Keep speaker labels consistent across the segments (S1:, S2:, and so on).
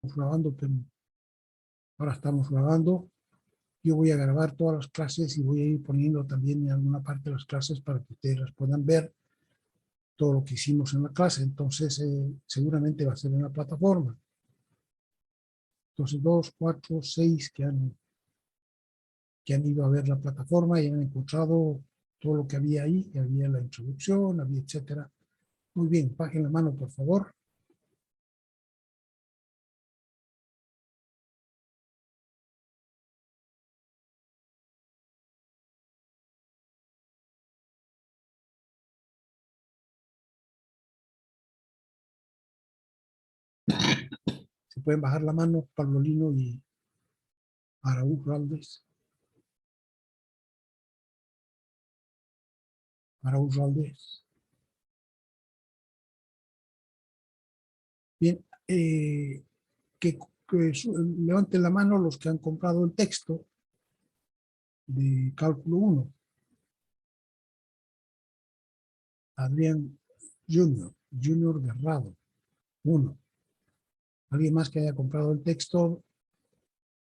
S1: grabando, pero ahora estamos grabando. Yo voy a grabar todas las clases y voy a ir poniendo también en alguna parte de las clases para que ustedes las puedan ver todo lo que hicimos en la clase. Entonces, seguramente va a ser en la plataforma. Entonces, 2, 4, 6 que han ido a ver la plataforma y han encontrado todo lo que había ahí. Y había la introducción, había etcétera. Muy bien, bajen la mano, por favor. Se pueden bajar la mano, Pablo Lino y Araújo Raldez. Araújo Raldez. Bien, que levanten la mano los que han comprado el texto de cálculo 1. Adrián Junior Guerrado, 1. ¿Alguien más que haya comprado el texto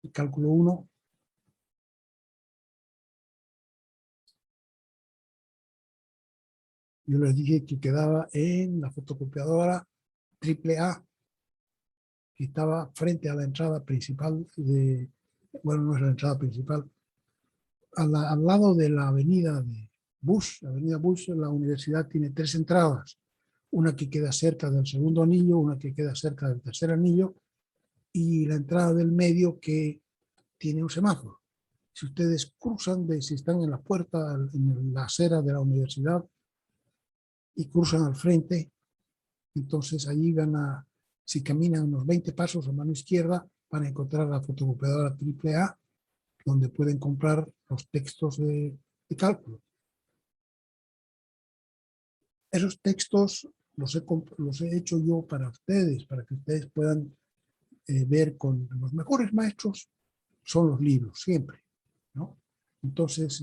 S1: de cálculo 1? Yo les dije que quedaba en la fotocopiadora AAA, que estaba frente a la entrada principal de, bueno, no es la entrada principal, al lado de la avenida de Bush. La avenida Bush, la universidad tiene 3 entradas. Una que queda cerca del segundo anillo, una que queda cerca del tercer anillo y la entrada del medio que tiene un semáforo. Si ustedes cruzan, si están en la puerta, en la acera de la universidad y cruzan al frente, entonces allí si caminan unos 20 pasos a mano izquierda, van a encontrar la fotocopiadora AAA, donde pueden comprar los textos de cálculo. Esos textos los he hecho yo para ustedes, para que ustedes puedan ver con los mejores maestros. Son los libros, siempre, ¿no? Entonces,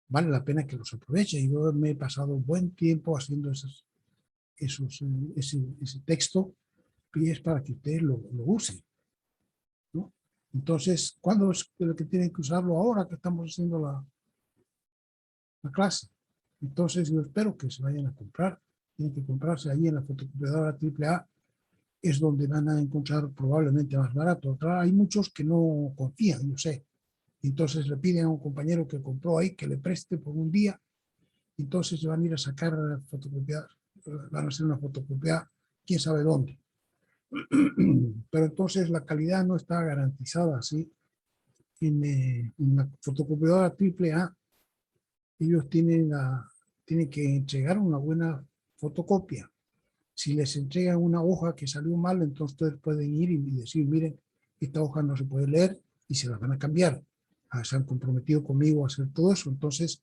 S1: vale la pena que los aprovechen. Yo me he pasado buen tiempo haciendo ese texto y es para que ustedes lo usen, ¿no? Entonces, ¿cuándo es lo que tienen que usarlo? Ahora que estamos haciendo la clase. Entonces, yo espero que se vayan a comprar. Tienen que comprarse ahí en la fotocopiadora AAA. Es donde van a encontrar probablemente más barato. Claro, hay muchos que no confían, yo sé. Entonces le piden a un compañero que compró ahí que le preste por un día. Entonces se van a ir a sacar fotocopiar, van a hacer una fotocopia, quién sabe dónde. Pero entonces la calidad no está garantizada así. En la fotocopiadora AAA, ellos tienen que entregar una buena fotocopia. Si les entregan una hoja que salió mal, entonces ustedes pueden ir y decir, miren, esta hoja no se puede leer y se la van a cambiar. Se han comprometido conmigo a hacer todo eso, entonces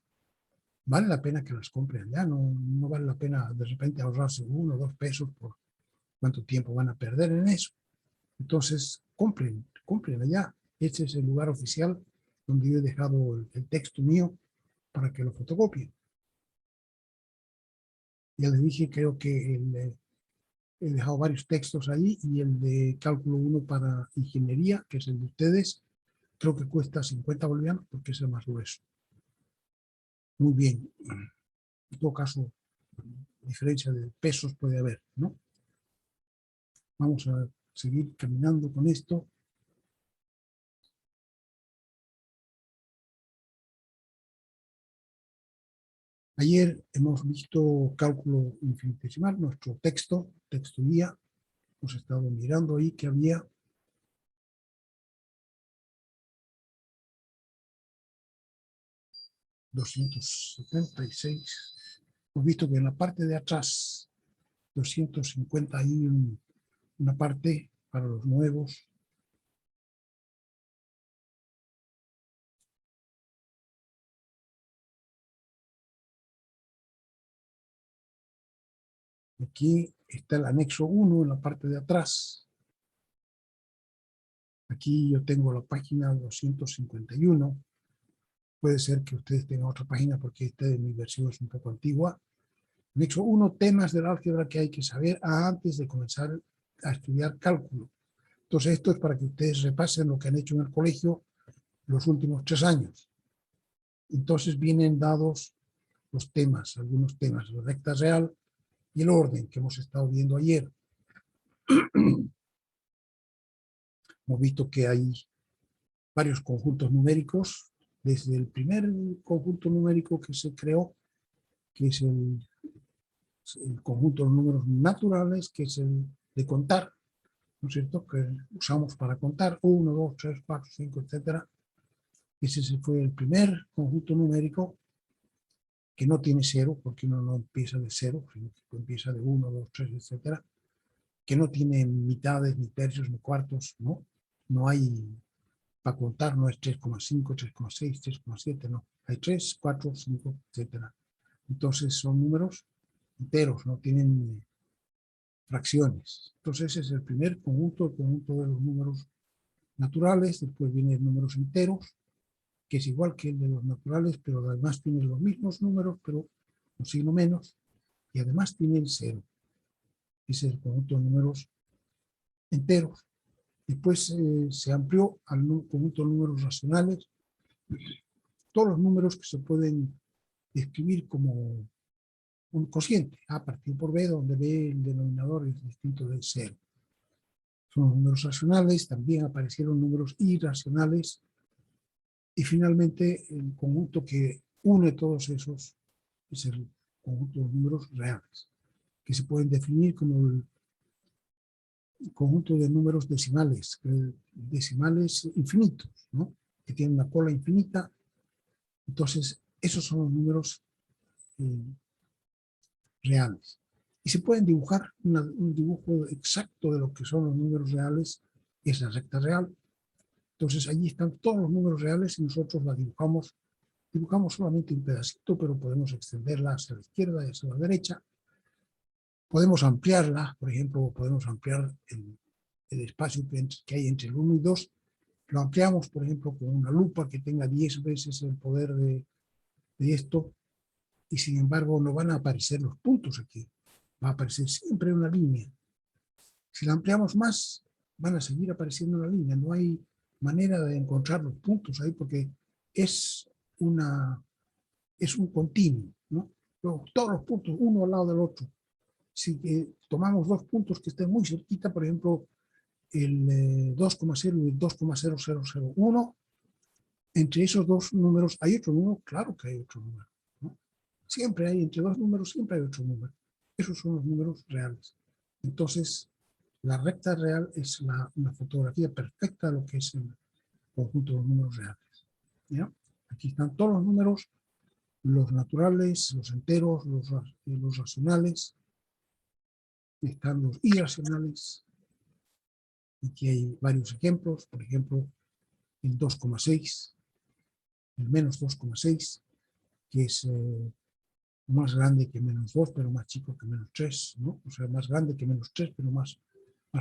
S1: vale la pena que las compren ya, no vale la pena de repente ahorrarse 1 o 2 pesos por cuánto tiempo van a perder en eso. Entonces, compren allá. Este es el lugar oficial donde yo he dejado el texto mío para que lo fotocopien. Ya les dije, creo que he dejado varios textos ahí y el de cálculo 1 para ingeniería, que es el de ustedes, creo que cuesta 50 bolivianos porque es el más grueso. Muy bien. En todo caso, diferencia de pesos puede haber, ¿no? Vamos a seguir caminando con esto. Ayer hemos visto cálculo infinitesimal, nuestro texto guía. Hemos estado mirando ahí que había $276. Hemos visto que en la parte de atrás, 250, hay una parte para los nuevos. Aquí está el anexo 1 en la parte de atrás. Aquí yo tengo la página 251. Puede ser que ustedes tengan otra página porque esta de mi versión es un poco antigua. Anexo 1, temas del álgebra que hay que saber antes de comenzar a estudiar cálculo. Entonces esto es para que ustedes repasen lo que han hecho en el colegio los últimos 3 años. Entonces vienen dados los temas, algunos temas, la recta real y el orden que hemos estado viendo ayer. Hemos visto que hay varios conjuntos numéricos, desde el primer conjunto numérico que se creó, que es el conjunto de números naturales, que es el de contar, ¿no es cierto?, que usamos para contar 1, 2, 3, 4, 5, etc. Ese fue el primer conjunto numérico que no tiene cero, porque uno no empieza de cero, sino que empieza de 1, 2, 3, etc. Que no tiene mitades, ni tercios, ni cuartos, ¿no? No hay, para contar no es 3,5, 3,6, 3,7, no. Hay 3, 4, 5, etc. Entonces son números enteros, no tienen fracciones. Entonces ese es el primer conjunto, el conjunto de los números naturales. Después vienen números enteros, que es igual que el de los naturales, pero además tienen los mismos números, pero un signo menos, y además tienen cero. Ese es el conjunto de números enteros. Después se amplió al conjunto de números racionales, todos los números que se pueden escribir como un cociente, A partido por B, donde B el denominador es distinto de cero. Son los números racionales, también aparecieron números irracionales, y finalmente el conjunto que une todos esos es el conjunto de números reales, que se pueden definir como el conjunto de números decimales, decimales infinitos, ¿no?, que tienen una cola infinita. Entonces, esos son los números reales. Y se pueden dibujar un dibujo exacto de lo que son los números reales, es la recta real. Entonces, allí están todos los números reales y nosotros la dibujamos. Dibujamos solamente un pedacito, pero podemos extenderla hacia la izquierda y hacia la derecha. Podemos ampliarla, por ejemplo, podemos ampliar el espacio que hay entre el 1 y 2. Lo ampliamos, por ejemplo, con una lupa que tenga 10 veces el poder de esto, y sin embargo no van a aparecer los puntos aquí. Va a aparecer siempre una línea. Si la ampliamos más, van a seguir apareciendo una línea. No hay manera de encontrar los puntos ahí porque es un continuo, ¿no? Todos los puntos, uno al lado del otro. Si tomamos dos puntos que estén muy cerquita, por ejemplo, el 2,0 y el 2,0001, entre esos dos números, ¿hay otro número? Claro que hay otro número, ¿no? Siempre hay, entre dos números, siempre hay otro número. Esos son los números reales. Entonces, la recta real es una fotografía perfecta de lo que es el conjunto de los números reales, ¿ya? Aquí están todos los números, los naturales, los enteros, los racionales, están los irracionales. Aquí hay varios ejemplos, por ejemplo, el 2,6, el menos 2,6, que es más grande que menos 2, pero más chico que menos 3, ¿no? O sea, más grande que menos 3, pero más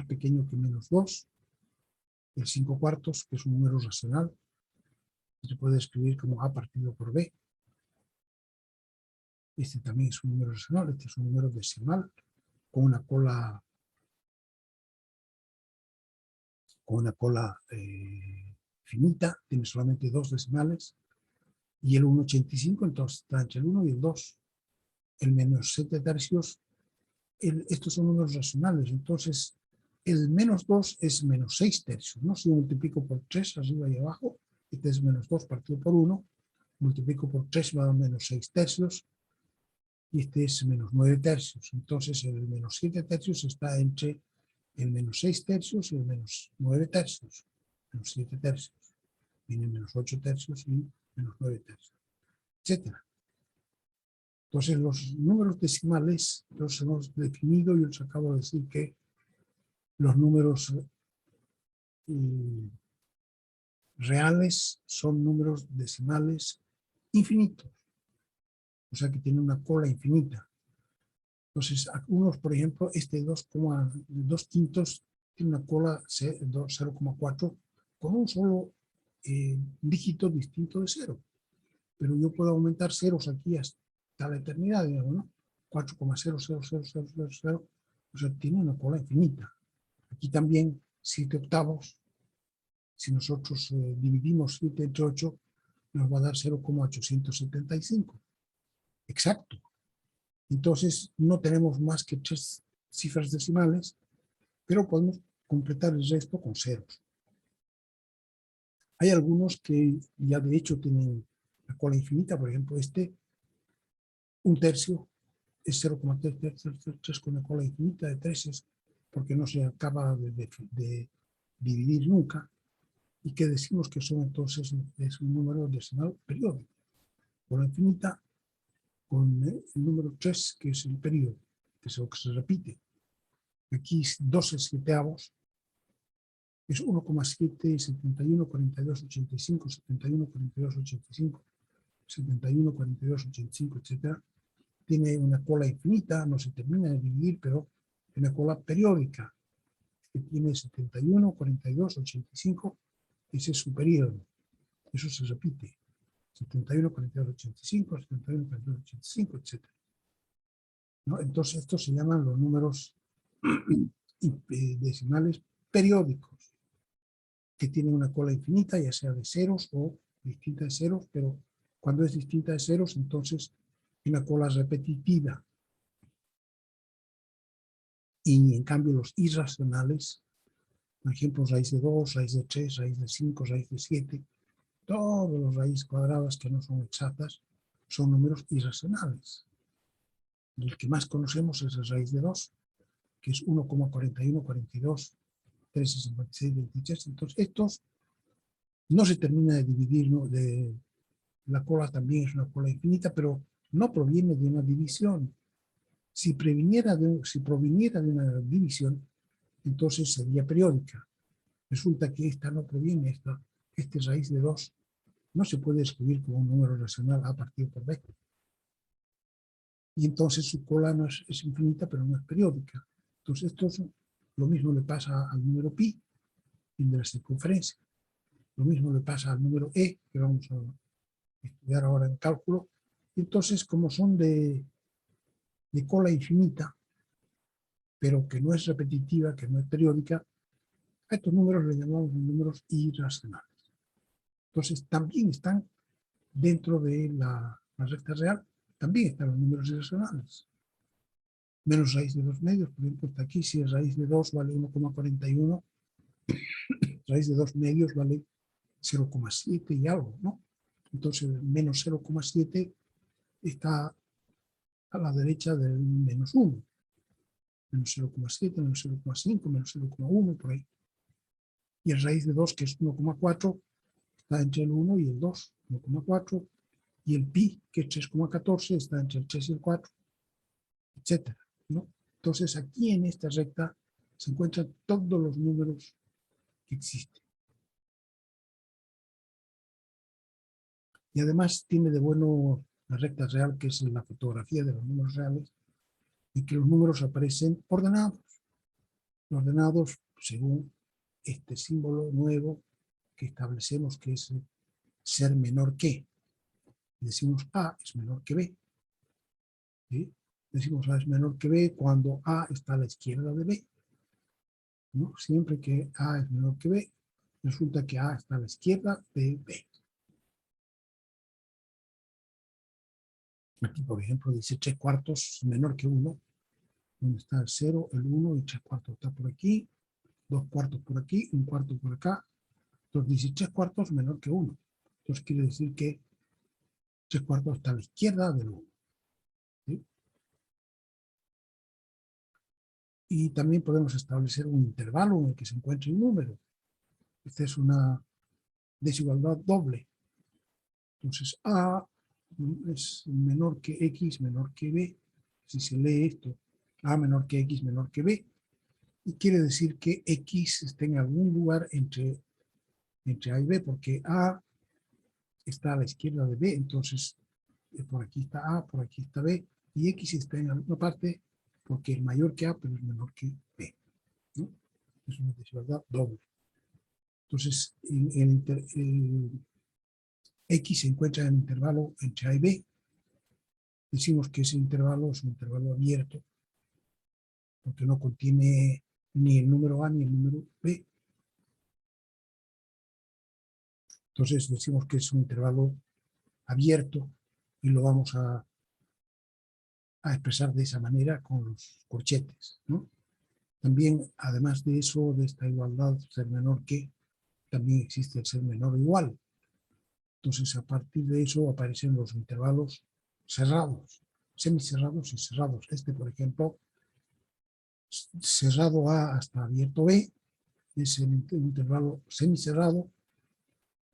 S1: pequeño que menos 2. El 5 cuartos, que es un número racional, se puede escribir como A partido por B. Este también es un número racional, este es un número decimal, con una cola finita, tiene solamente 2 decimales, y el 1,85, entonces está entre el 1 y el 2. El menos 7 tercios, estos son números racionales, entonces el menos 2 es menos 6 tercios, ¿no? Si multiplico por 3 arriba y abajo, este es menos 2 partido por 1, multiplico por 3 me da menos 6 tercios, y este es menos 9 tercios. Entonces el menos 7 tercios está entre el menos 6 tercios y el menos 9 tercios, menos 7 tercios. Viene menos 8 tercios y menos 9 tercios, etc. Entonces los números decimales los hemos definido y os acabo de decir que los números reales son números decimales infinitos, o sea que tienen una cola infinita. Entonces, algunos, por ejemplo, este 2 quintos tiene una cola 0,4 con un solo dígito distinto de 0. Pero yo puedo aumentar ceros aquí hasta la eternidad, digamos, ¿no? 4,0000000, o sea, tiene una cola infinita. Aquí también 7/8. Si nosotros dividimos 7 entre 8, nos va a dar 0,875. Exacto. Entonces, no tenemos más que 3 cifras decimales, pero podemos completar el resto con ceros. Hay algunos que ya de hecho tienen la cola infinita, por ejemplo, 1/3 es 0,333 con la cola infinita de 3, porque no se acaba de dividir nunca, y que decimos que son entonces es un número decimal periódico. Cola infinita con el número 3, que es el periodo, que es lo que se repite. Aquí 12/7 es 1,7, 71, 42, 85, 71, 42, 85, 71, 42, 85, etc. Tiene una cola infinita, no se termina de dividir, pero es una cola periódica, que tiene 71, 42, 85, ese es su periodo. Eso se repite. 71, 42, 85, 71, 42, 85, etc. ¿No? Entonces, estos se llaman los números decimales periódicos, que tienen una cola infinita, ya sea de ceros o distinta de ceros, pero cuando es distinta de ceros, entonces hay una cola repetitiva. Y en cambio los irracionales, por ejemplo, raíz de 2, raíz de 3, raíz de 5, raíz de 7, todas las raíces cuadradas que no son exactas son números irracionales. El que más conocemos es la raíz de 2, que es 1,41, 42, 13, 56, 23. Entonces, estos no se termina de dividir, ¿no? La cola también es una cola infinita, pero no proviene de una división. Si proviniera de una división, entonces sería periódica. Resulta que esta no proviene, este raíz de 2 no se puede escribir como un número racional a partir por b. Y entonces su cola no es infinita, pero no es periódica. Entonces lo mismo le pasa al número pi, fin de la circunferencia. Lo mismo le pasa al número e, que vamos a estudiar ahora en cálculo. Entonces, como son de cola infinita, pero que no es repetitiva, que no es periódica, a estos números le llamamos números irracionales. Entonces, también están dentro de la recta real, también están los números irracionales. Menos raíz de 2 medios, por ejemplo, está aquí, si es raíz de 2 vale 1,41, raíz de 2 medios vale 0,7 y algo, ¿no? Entonces, menos 0,7 está a la derecha del menos 1. Menos 0,7, menos 0,5, menos 0,1, por ahí. Y el raíz de 2, que es 1,4, está entre el 1 y el 2, 1,4. Y el pi, que es 3,14, está entre el 3 y el 4, etc. ¿No? Entonces, aquí en esta recta se encuentran todos los números que existen. Y además tiene de bueno la recta real, que es la fotografía de los números reales, y que los números aparecen ordenados. Ordenados según este símbolo nuevo que establecemos, que es ser menor que. Decimos A es menor que B. ¿Sí? Decimos A es menor que B cuando A está a la izquierda de B. ¿No? Siempre que A es menor que B, resulta que A está a la izquierda de B. Aquí, por ejemplo, dice 3/4 menor que 1, donde está el 0, el 1 y 3/4 está por aquí, 2/4 por aquí, 1/4 por acá. Entonces dice 3/4 menor que 1. Entonces quiere decir que 3/4 está a la izquierda del 1. ¿Sí? Y también podemos establecer un intervalo en el que se encuentre un número. Esta es una desigualdad doble. Entonces A es menor que X menor que B. Si se lee esto, A menor que X menor que B. Y quiere decir que X está en algún lugar entre A y B, porque A está a la izquierda de B, entonces por aquí está A, por aquí está B, y X está en alguna parte porque es mayor que A, pero es menor que B. ¿No? Es una desigualdad doble. Entonces, X se encuentra en el intervalo entre A y B. Decimos que ese intervalo es un intervalo abierto, porque no contiene ni el número A ni el número B. Entonces decimos que es un intervalo abierto y lo vamos a expresar de esa manera con los corchetes, ¿no? También, además de eso, de esta igualdad ser menor que, también existe el ser menor o igual. Entonces, a partir de eso aparecen los intervalos cerrados, semicerrados y cerrados. Este, por ejemplo, cerrado A hasta abierto B, es el intervalo semicerrado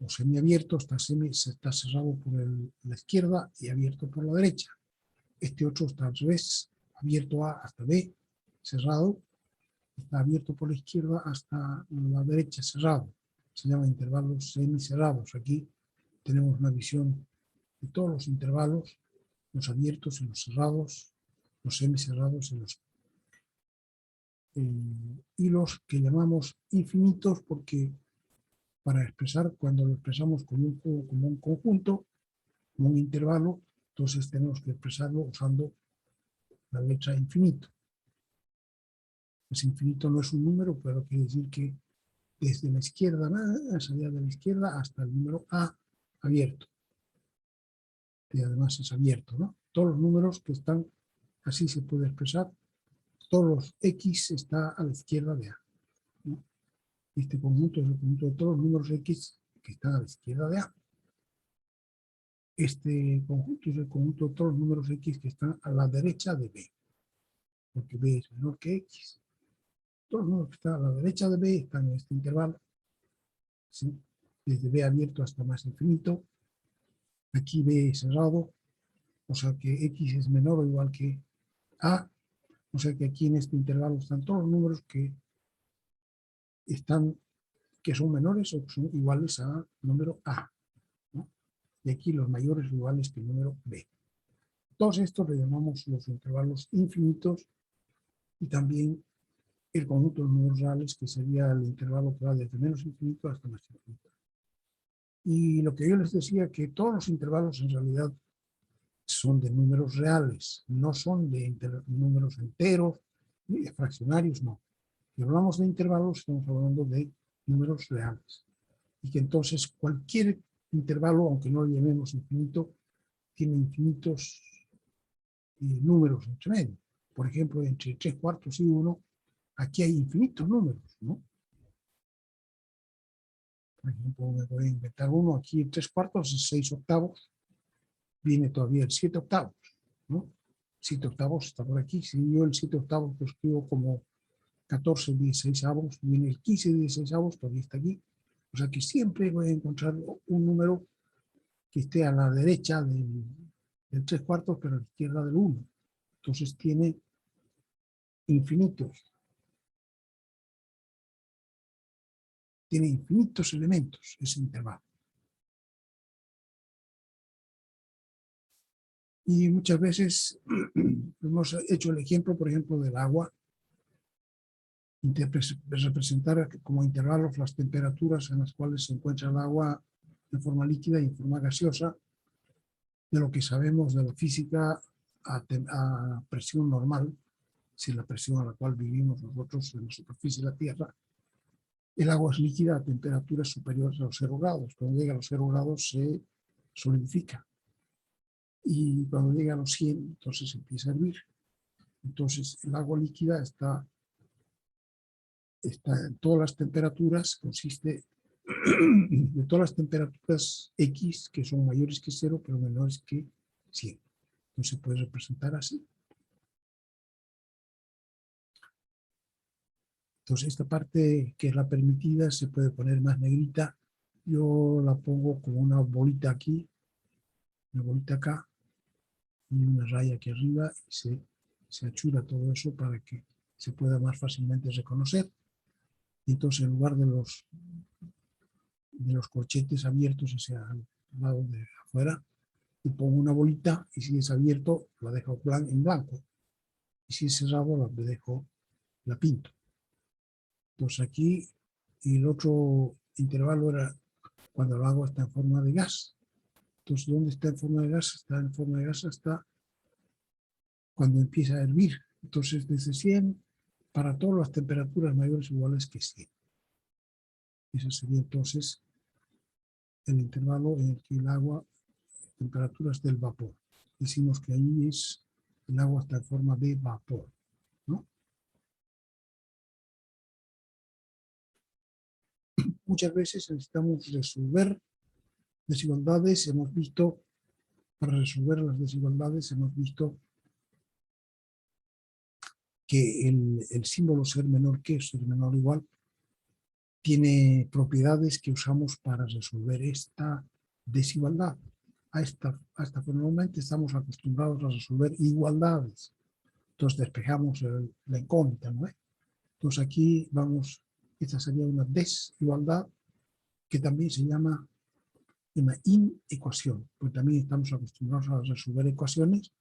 S1: o semiabierto, está cerrado por la izquierda y abierto por la derecha. Este otro está al revés, abierto A hasta B, cerrado, está abierto por la izquierda hasta la derecha, cerrado. Se llaman intervalos semicerrados. Aquí tenemos una visión de todos los intervalos, los abiertos y los cerrados, los semicerrados y los que llamamos infinitos, porque para expresar, cuando lo expresamos como un conjunto, como un intervalo, entonces tenemos que expresarlo usando la letra infinito. Pues infinito no es un número, pero quiere decir que desde la izquierda, salida de la izquierda hasta el número A abierto. Y además es abierto, ¿no? Todos los números que están, así se puede expresar, todos los X está a la izquierda de A, ¿no? Este conjunto es el conjunto de todos los números X que están a la izquierda de A. Este conjunto es el conjunto de todos los números X que están a la derecha de B, porque B es menor que X. Todos los números que están a la derecha de B están en este intervalo, ¿sí? Desde B abierto hasta más infinito. Aquí B cerrado, o sea que X es menor o igual que A, o sea que aquí en este intervalo están todos los números que son menores o que son iguales a número A, ¿no? Y aquí los mayores o iguales que el número B. Todos estos le llamamos los intervalos infinitos y también el conjunto de números reales, que sería el intervalo que va desde menos infinito hasta más infinito. Y lo que yo les decía, que todos los intervalos en realidad son de números reales, no son de números enteros, ni de fraccionarios, no. Si hablamos de intervalos, estamos hablando de números reales. Y que entonces cualquier intervalo, aunque no lo llamemos infinito, tiene infinitos números entre medio. Por ejemplo, entre 3/4 y 1, aquí hay infinitos números, ¿no? Por ejemplo, me voy a inventar uno, aquí 3/4 es 6/8, viene todavía el 7/8, ¿no? 7/8 está por aquí. Si yo el 7/8 lo escribo como 14/16, viene el 15/16, todavía está aquí. O sea que siempre voy a encontrar un número que esté a la derecha del 3/4, pero a la izquierda del 1. Entonces tiene infinitos. Tiene infinitos elementos ese intervalo. Y muchas veces hemos hecho el ejemplo, por ejemplo, del agua, de representar como intervalos las temperaturas en las cuales se encuentra el agua en forma líquida y en forma gaseosa, de lo que sabemos de la física a presión normal, si la presión a la cual vivimos nosotros en la superficie de la Tierra, el agua es líquida a temperaturas superiores a los 0 grados. Cuando llega a los 0 grados se solidifica. Y cuando llega a los 100, entonces empieza a hervir. Entonces el agua líquida está en todas las temperaturas, consiste de todas las temperaturas X que son mayores que 0 pero menores que 100. Entonces se puede representar así. Entonces esta parte que es la permitida se puede poner más negrita. Yo la pongo como una bolita aquí, una bolita acá y una raya aquí arriba y se achura todo eso para que se pueda más fácilmente reconocer. Y entonces en lugar de los corchetes abiertos hacia el lado de afuera, y pongo una bolita y si es abierto la dejo en blanco y si es cerrado la pinto. Entonces aquí, y el otro intervalo era cuando el agua está en forma de gas. Entonces, ¿dónde está en forma de gas? Está en forma de gas hasta cuando empieza a hervir. Entonces, desde 100 para todas las temperaturas mayores o iguales que 100. Ese sería entonces el intervalo en el que el agua, temperaturas del vapor. Decimos que ahí el agua está en forma de vapor, ¿no? Muchas veces necesitamos resolver desigualdades. Para resolver las desigualdades, hemos visto que el símbolo ser menor que, ser menor o igual, tiene propiedades que usamos para resolver esta desigualdad. Hasta normalmente estamos acostumbrados a resolver igualdades. Entonces despejamos la incógnita, ¿no? Entonces aquí esta sería una desigualdad que también se llama una inecuación, porque también estamos acostumbrados a resolver ecuaciones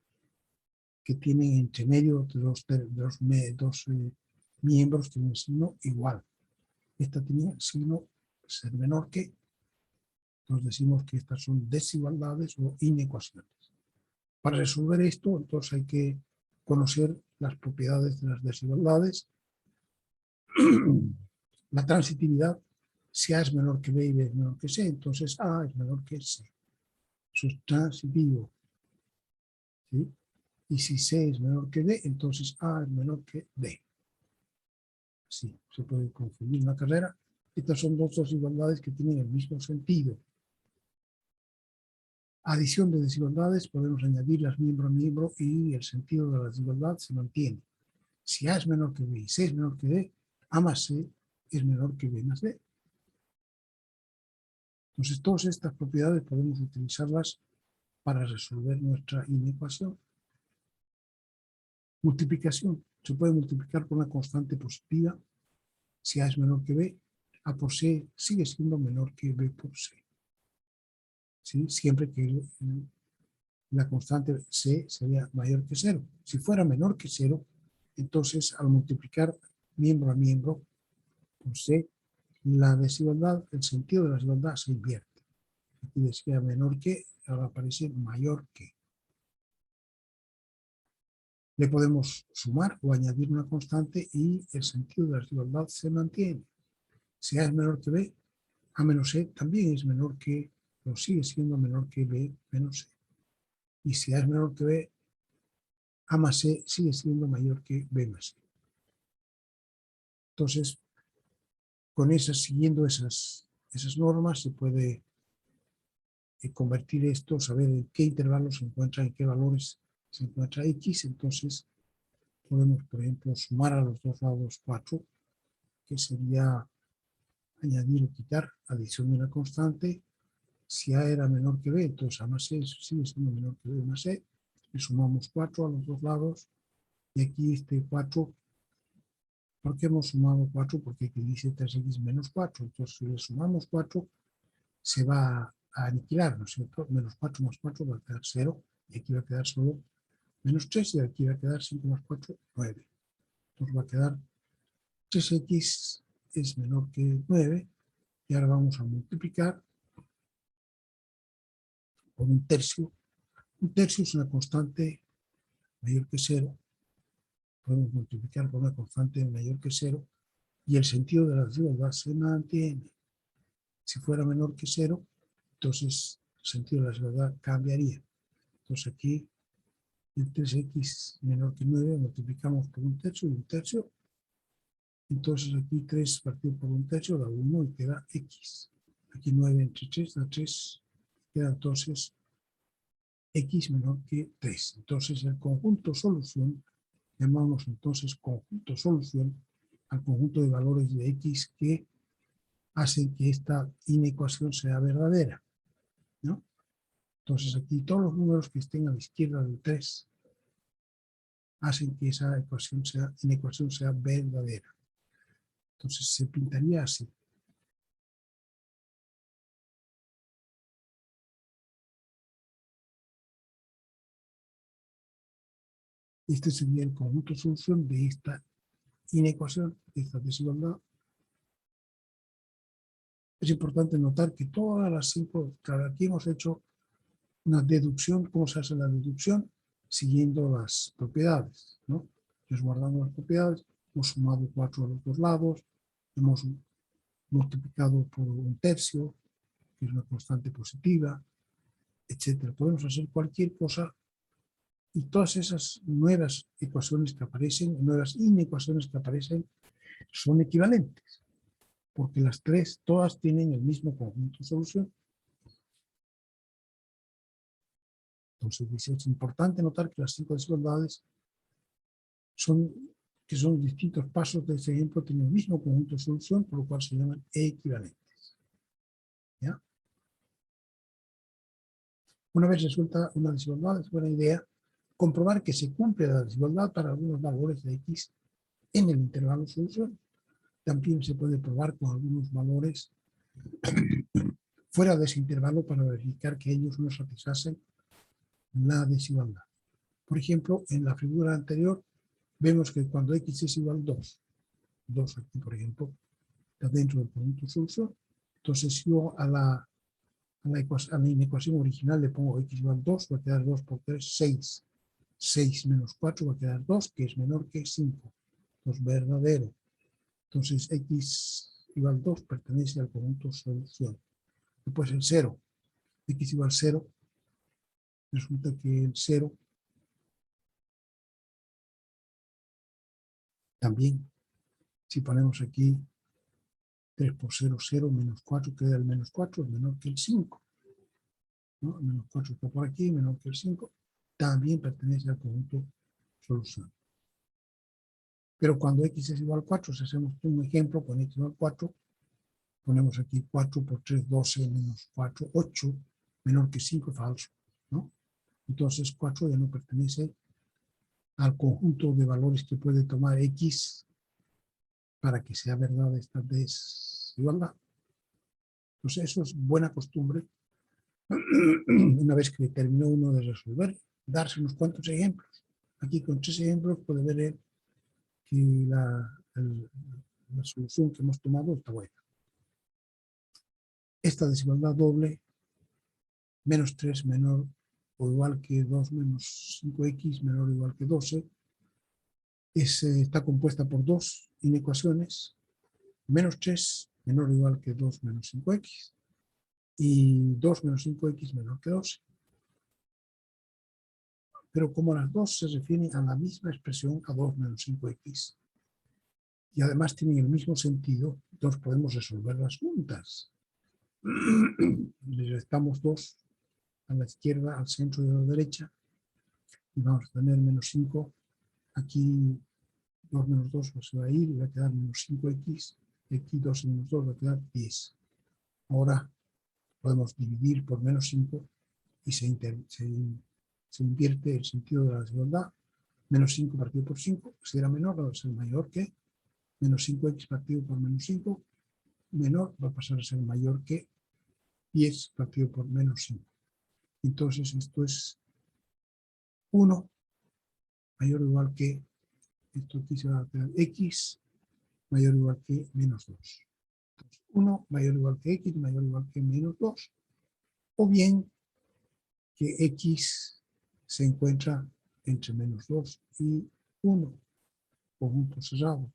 S1: que tienen entre medio de dos miembros que tienen un signo igual. Esta tenía signo ser menor que, entonces decimos que estas son desigualdades o inecuaciones. Para resolver esto, entonces hay que conocer las propiedades de las desigualdades. La transitividad, si A es menor que B y B es menor que C, entonces A es menor que C. Eso es transitivo, ¿sí? Y si C es menor que D, entonces A es menor que D. Sí, se puede confundir una carrera. Estas son dos desigualdades que tienen el mismo sentido. Adición de desigualdades, podemos añadirlas miembro a miembro y el sentido de la desigualdad se mantiene. Si A es menor que B y C es menor que D, A más C es menor que B más D. Entonces, todas estas propiedades podemos utilizarlas para resolver nuestra inecuación. Multiplicación. Se puede multiplicar por una constante positiva. Si A es menor que B, A por C sigue siendo menor que B por C. ¿Sí? Siempre que la constante C sería mayor que 0. Si fuera menor que 0, entonces al multiplicar miembro a miembro por C, la desigualdad, el sentido de la desigualdad se invierte. Aquí decía menor que, ahora aparece mayor que. Le podemos sumar o añadir una constante y el sentido de la desigualdad se mantiene. Si A es menor que B, A menos C también es menor que, o sigue siendo menor que B menos C. Y si A es menor que B, A más C sigue siendo mayor que B más C. Entonces, siguiendo esas normas, se puede convertir esto, saber en qué intervalos se encuentra, en qué valores se encuentra X. Entonces, podemos, por ejemplo, sumar a los dos lados 4, que sería añadir o quitar, adición de una constante. Si A era menor que B, entonces A más C sigue siendo menor que B más C. Le sumamos 4 a los dos lados. Y aquí este 4, ¿por qué hemos sumado 4? Porque aquí dice 3x menos 4. Entonces, si le sumamos 4, se va a aniquilar, ¿no es cierto? Menos 4 más 4 va a quedar 0. Y aquí va a quedar solo menos 3. Y aquí va a quedar 5 más 4, 9. Entonces va a quedar 3x es menor que 9. Y ahora vamos a multiplicar por un tercio. Un tercio es una constante mayor que 0. Podemos multiplicar por una constante mayor que 0 y el sentido de la desigualdad se mantiene. Si fuera menor que 0, entonces el sentido de la desigualdad cambiaría. Entonces aquí el 3x menor que 9 multiplicamos por un tercio y un tercio. Entonces aquí 3 partido por un tercio da 1 y queda x. Aquí 9 entre 3 da 3. Queda entonces x menor que 3. Entonces el conjunto solución, llamamos entonces conjunto solución al conjunto de valores de x que hacen que esta inecuación sea verdadera, ¿no? Entonces aquí todos los números que estén a la izquierda del 3 hacen que esa inecuación sea verdadera. Entonces se pintaría así. Este sería el conjunto de solución de esta inecuación, de esta desigualdad. Es importante notar que todas las 5, claro, aquí hemos hecho una deducción. ¿Cómo se hace la deducción? Siguiendo las propiedades, ¿no? Resguardando las propiedades. hemos sumado 4 a los dos lados, hemos multiplicado por un tercio, que es una constante positiva, etcétera. Podemos hacer cualquier cosa y todas esas nuevas ecuaciones que aparecen, nuevas inecuaciones que aparecen, son equivalentes, porque las tres, todas tienen el mismo conjunto de solución. Entonces, dice, es importante notar que las 5 desigualdades son distintos pasos de ese ejemplo, tienen el mismo conjunto de solución, por lo cual se llaman equivalentes. ¿Ya? Una vez resuelta una desigualdad, es buena idea comprobar que se cumple la desigualdad para algunos valores de x en el intervalo solución. También se puede probar con algunos valores fuera de ese intervalo para verificar que ellos no satisfacen la desigualdad. Por ejemplo, en la figura anterior vemos que cuando x es igual a 2 aquí por ejemplo, está dentro del conjunto de solución, entonces yo a la inecuación original le pongo x igual a 2, va a quedar 2 por 3, 6. 6 menos 4 va a quedar 2, que es menor que 5. Entonces, verdadero. Entonces, x igual a 2 pertenece al conjunto solución. Después el 0. X igual a 0. Resulta que el 0 también, si ponemos aquí 3 por 0, 0, menos 4, queda el menos 4, es menor que el 5. ¿No? El menos 4 está por aquí, menor que el 5. También pertenece al conjunto solución. Pero cuando x es igual a 4, si hacemos un ejemplo con x igual a 4, ponemos aquí 4 por 3, 12, menos 4, 8, menor que 5, falso, ¿no? Entonces 4 ya no pertenece al conjunto de valores que puede tomar x para que sea verdad esta desigualdad. Entonces eso es buena costumbre. Una vez que terminó uno de resolver, darse unos cuantos ejemplos. Aquí con 3 ejemplos puede ver que la solución que hemos tomado está buena. Esta desigualdad doble, menos 3 menor o igual que 2 menos 5x menor o igual que 12, está compuesta por dos inecuaciones, menos 3 menor o igual que 2 menos 5x y 2 menos 5x menor que 12. Pero como las dos se refieren a la misma expresión, a 2 menos 5x, y además tienen el mismo sentido, entonces podemos resolverlas juntas. Le restamos 2 a la izquierda, al centro y a la derecha, y vamos a tener menos 5. Aquí 2 menos 2 se va a ir y va a quedar menos 5x, y aquí 2 menos 2 va a quedar 10. Ahora podemos dividir por menos 5 y se invierte el sentido de la desigualdad. Menos 5 partido por 5 será menor, va a ser mayor que menos 5x partido por menos 5, menor va a pasar a ser mayor que 10 partido por menos 5. Entonces esto es 1 mayor o igual que, esto aquí se va a quedar x mayor o igual que menos 2. Entonces, 1 mayor o igual que x mayor o igual que menos 2. O bien que x se encuentra entre menos 2 y 1, conjunto cerrado.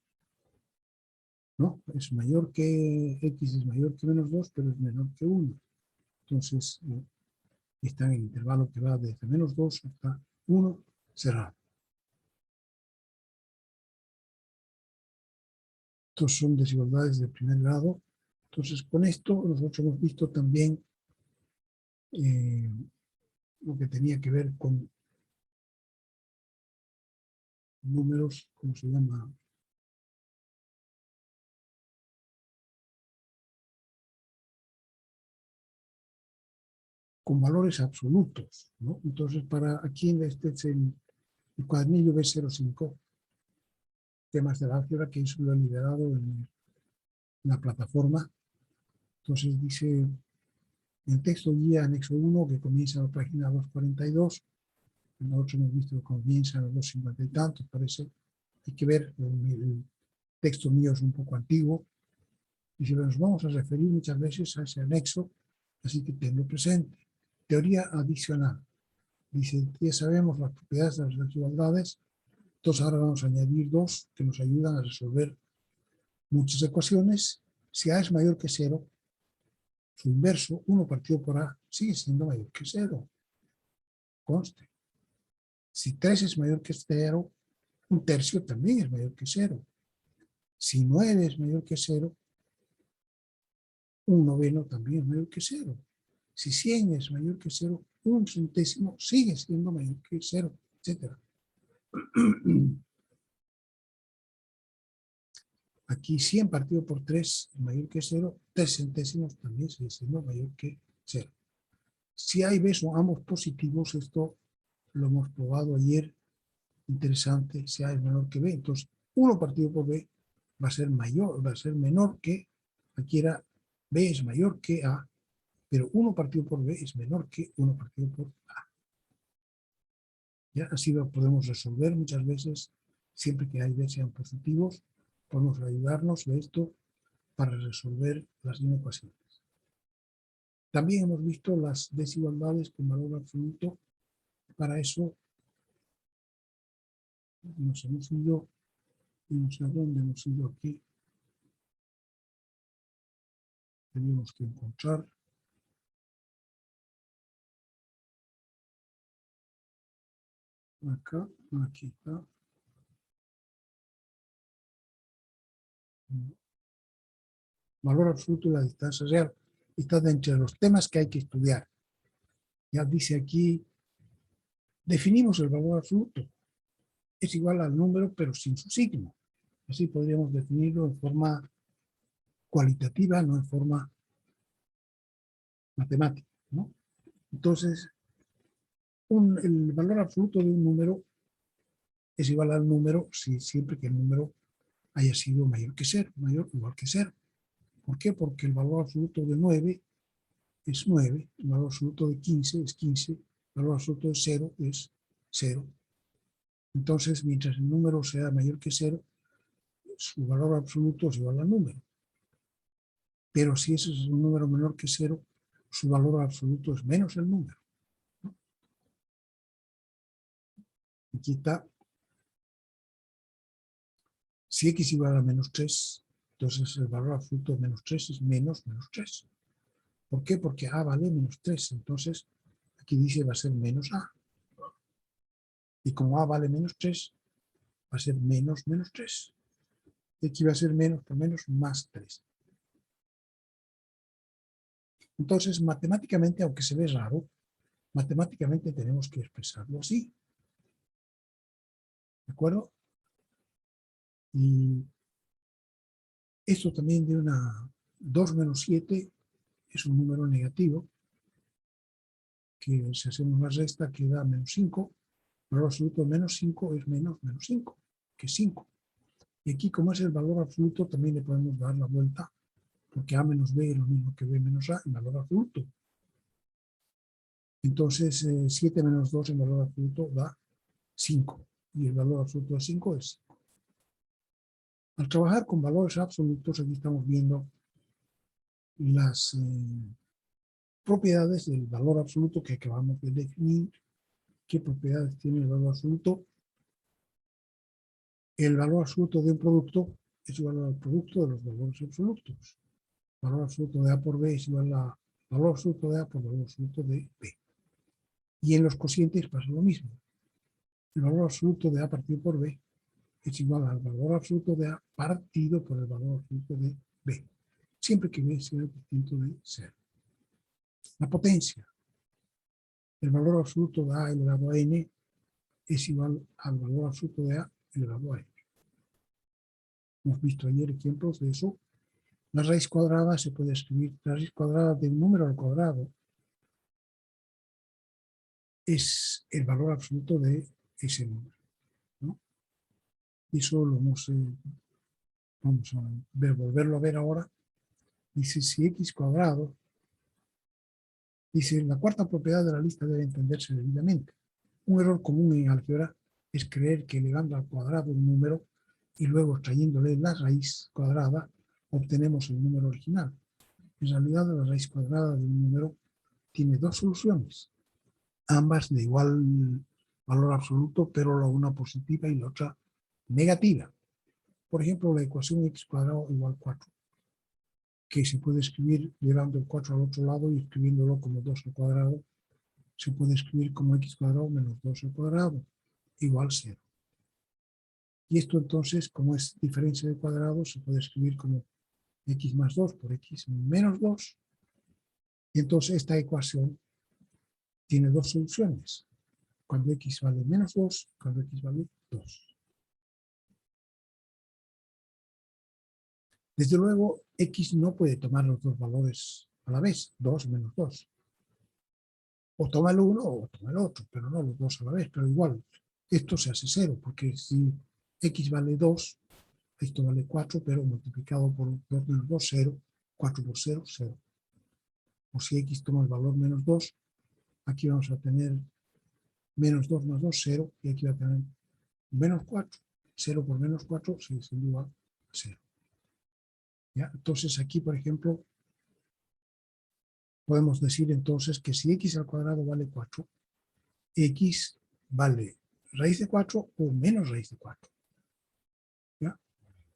S1: ¿No? Es mayor que x, es mayor que menos 2, pero es menor que 1. Entonces, está en el intervalo que va desde menos 2 hasta 1 cerrado. Estos son desigualdades de primer grado. Entonces, con esto nosotros hemos visto también lo que tenía que ver con números, ¿cómo se llama? Con valores absolutos, ¿no? Entonces, para aquí este es el cuadernillo B05, temas de álgebra, que eso lo he liberado en la plataforma. Entonces dice, el texto guía anexo 1, que comienza en la página 242, nosotros hemos visto que comienza en los 250 y tantos, parece. Hay que ver, el texto mío es un poco antiguo, y si nos vamos a referir muchas veces a ese anexo, así que tenlo presente. Teoría adicional. Dice, ya sabemos las propiedades de las desigualdades, Entonces ahora vamos a añadir dos que nos ayudan a resolver muchas ecuaciones. Si A es mayor que 0, su inverso, 1 partido por A, sigue siendo mayor que 0. Conste. Si 3 es mayor que 0, un tercio también es mayor que 0. Si 9 es mayor que 0, un noveno también es mayor que 0. Si 100 es mayor que 0, un centésimo sigue siendo mayor que 0, etc. Aquí 100 partido por 3 es mayor que 0, 3 centésimos también sigue siendo mayor que 0. Si A y B son ambos positivos, esto lo hemos probado ayer, interesante, si A es menor que B, entonces 1 partido por B va a ser mayor, va a ser menor que, aquí era B es mayor que A, pero 1 partido por B es menor que 1 partido por A. Ya así lo podemos resolver muchas veces, siempre que A y B sean positivos, podemos ayudarnos de esto para resolver las inecuaciones. También hemos visto las desigualdades con valor absoluto. Para eso nos hemos ido, y no sé a dónde hemos ido aquí. Tenemos que encontrar. Acá, aquí está. Valor absoluto de la distancia real. Está dentro de los temas que hay que estudiar. Ya dice aquí, definimos el valor absoluto. Es igual al número, pero sin su signo. Así podríamos definirlo en forma cualitativa, no en forma matemática, ¿no? Entonces, el valor absoluto de un número es igual al número siempre que el número haya sido mayor que 0, mayor o igual que 0. ¿Por qué? Porque el valor absoluto de 9 es 9, el valor absoluto de 15 es 15, el valor absoluto de 0 es 0. Entonces, mientras el número sea mayor que 0, su valor absoluto es igual al número. Pero si ese es un número menor que 0, su valor absoluto es menos el número. Aquí está. Si x igual a menos 3, entonces el valor absoluto de menos 3 es menos 3. ¿Por qué? Porque a vale menos 3. Entonces, aquí dice va a ser menos a. Y como a vale menos 3, va a ser menos 3. Y aquí va a ser menos por menos más 3. Entonces, matemáticamente, aunque se ve raro, matemáticamente tenemos que expresarlo así. ¿De acuerdo? Y esto también de una 2 menos 7 es un número negativo, que si hacemos la resta queda menos 5. El valor absoluto de menos 5 es menos 5, que es 5. Y aquí, como es el valor absoluto, también le podemos dar la vuelta, porque a menos b es lo mismo que b menos a en valor absoluto. Entonces, 7 menos 2 en valor absoluto da 5. Y el valor absoluto de 5 es 5. Al trabajar con valores absolutos, aquí estamos viendo las propiedades del valor absoluto que acabamos de definir. ¿Qué propiedades tiene el valor absoluto? El valor absoluto de un producto es igual al producto de los valores absolutos. El valor absoluto de A por B es igual al valor absoluto de A por el valor absoluto de B. Y en los cocientes pasa lo mismo. El valor absoluto de A partido por B es igual al valor absoluto de A partido por el valor absoluto de B, siempre que B sea distinto de 0. La potencia. El valor absoluto de A elevado a n es igual al valor absoluto de A elevado a n. Hemos visto ayer ejemplos de eso. La raíz cuadrada se puede escribir, la raíz cuadrada de un número al cuadrado es el valor absoluto de ese número, ¿no? Y eso lo hemos, vamos a volverlo a ver ahora. Dice si x cuadrado, dice la cuarta propiedad de la lista debe entenderse debidamente. Un error común en álgebra es creer que elevando al cuadrado un número y luego extrayéndole la raíz cuadrada obtenemos el número original. En realidad la raíz cuadrada de un número tiene dos soluciones, ambas de igual valor absoluto, pero la una positiva y la otra negativa. Por ejemplo, la ecuación x cuadrado igual 4, que se puede escribir llevando el 4 al otro lado y escribiéndolo como 2 al cuadrado, se puede escribir como x cuadrado menos 2 al cuadrado, igual 0. Y esto entonces, como es diferencia de cuadrados, se puede escribir como x más 2 por x menos 2. Y entonces esta ecuación tiene dos soluciones. Cuando x vale menos 2, cuando x vale 2. Desde luego, x no puede tomar los dos valores a la vez, 2 menos 2. O toma el uno o toma el otro, pero no los dos a la vez. Pero igual, esto se hace 0, porque si x vale 2, esto vale 4, pero multiplicado por 2 menos 2, 0. 4 por 0, 0. O si x toma el valor menos 2, aquí vamos a tener menos 2 más 2, 0, y aquí va a tener menos 4. 0 por menos 4 sigue siendo igual a 0. ¿Ya? Entonces aquí, por ejemplo, podemos decir entonces que si x al cuadrado vale 4, x vale raíz de 4 o menos raíz de 4. ¿Ya?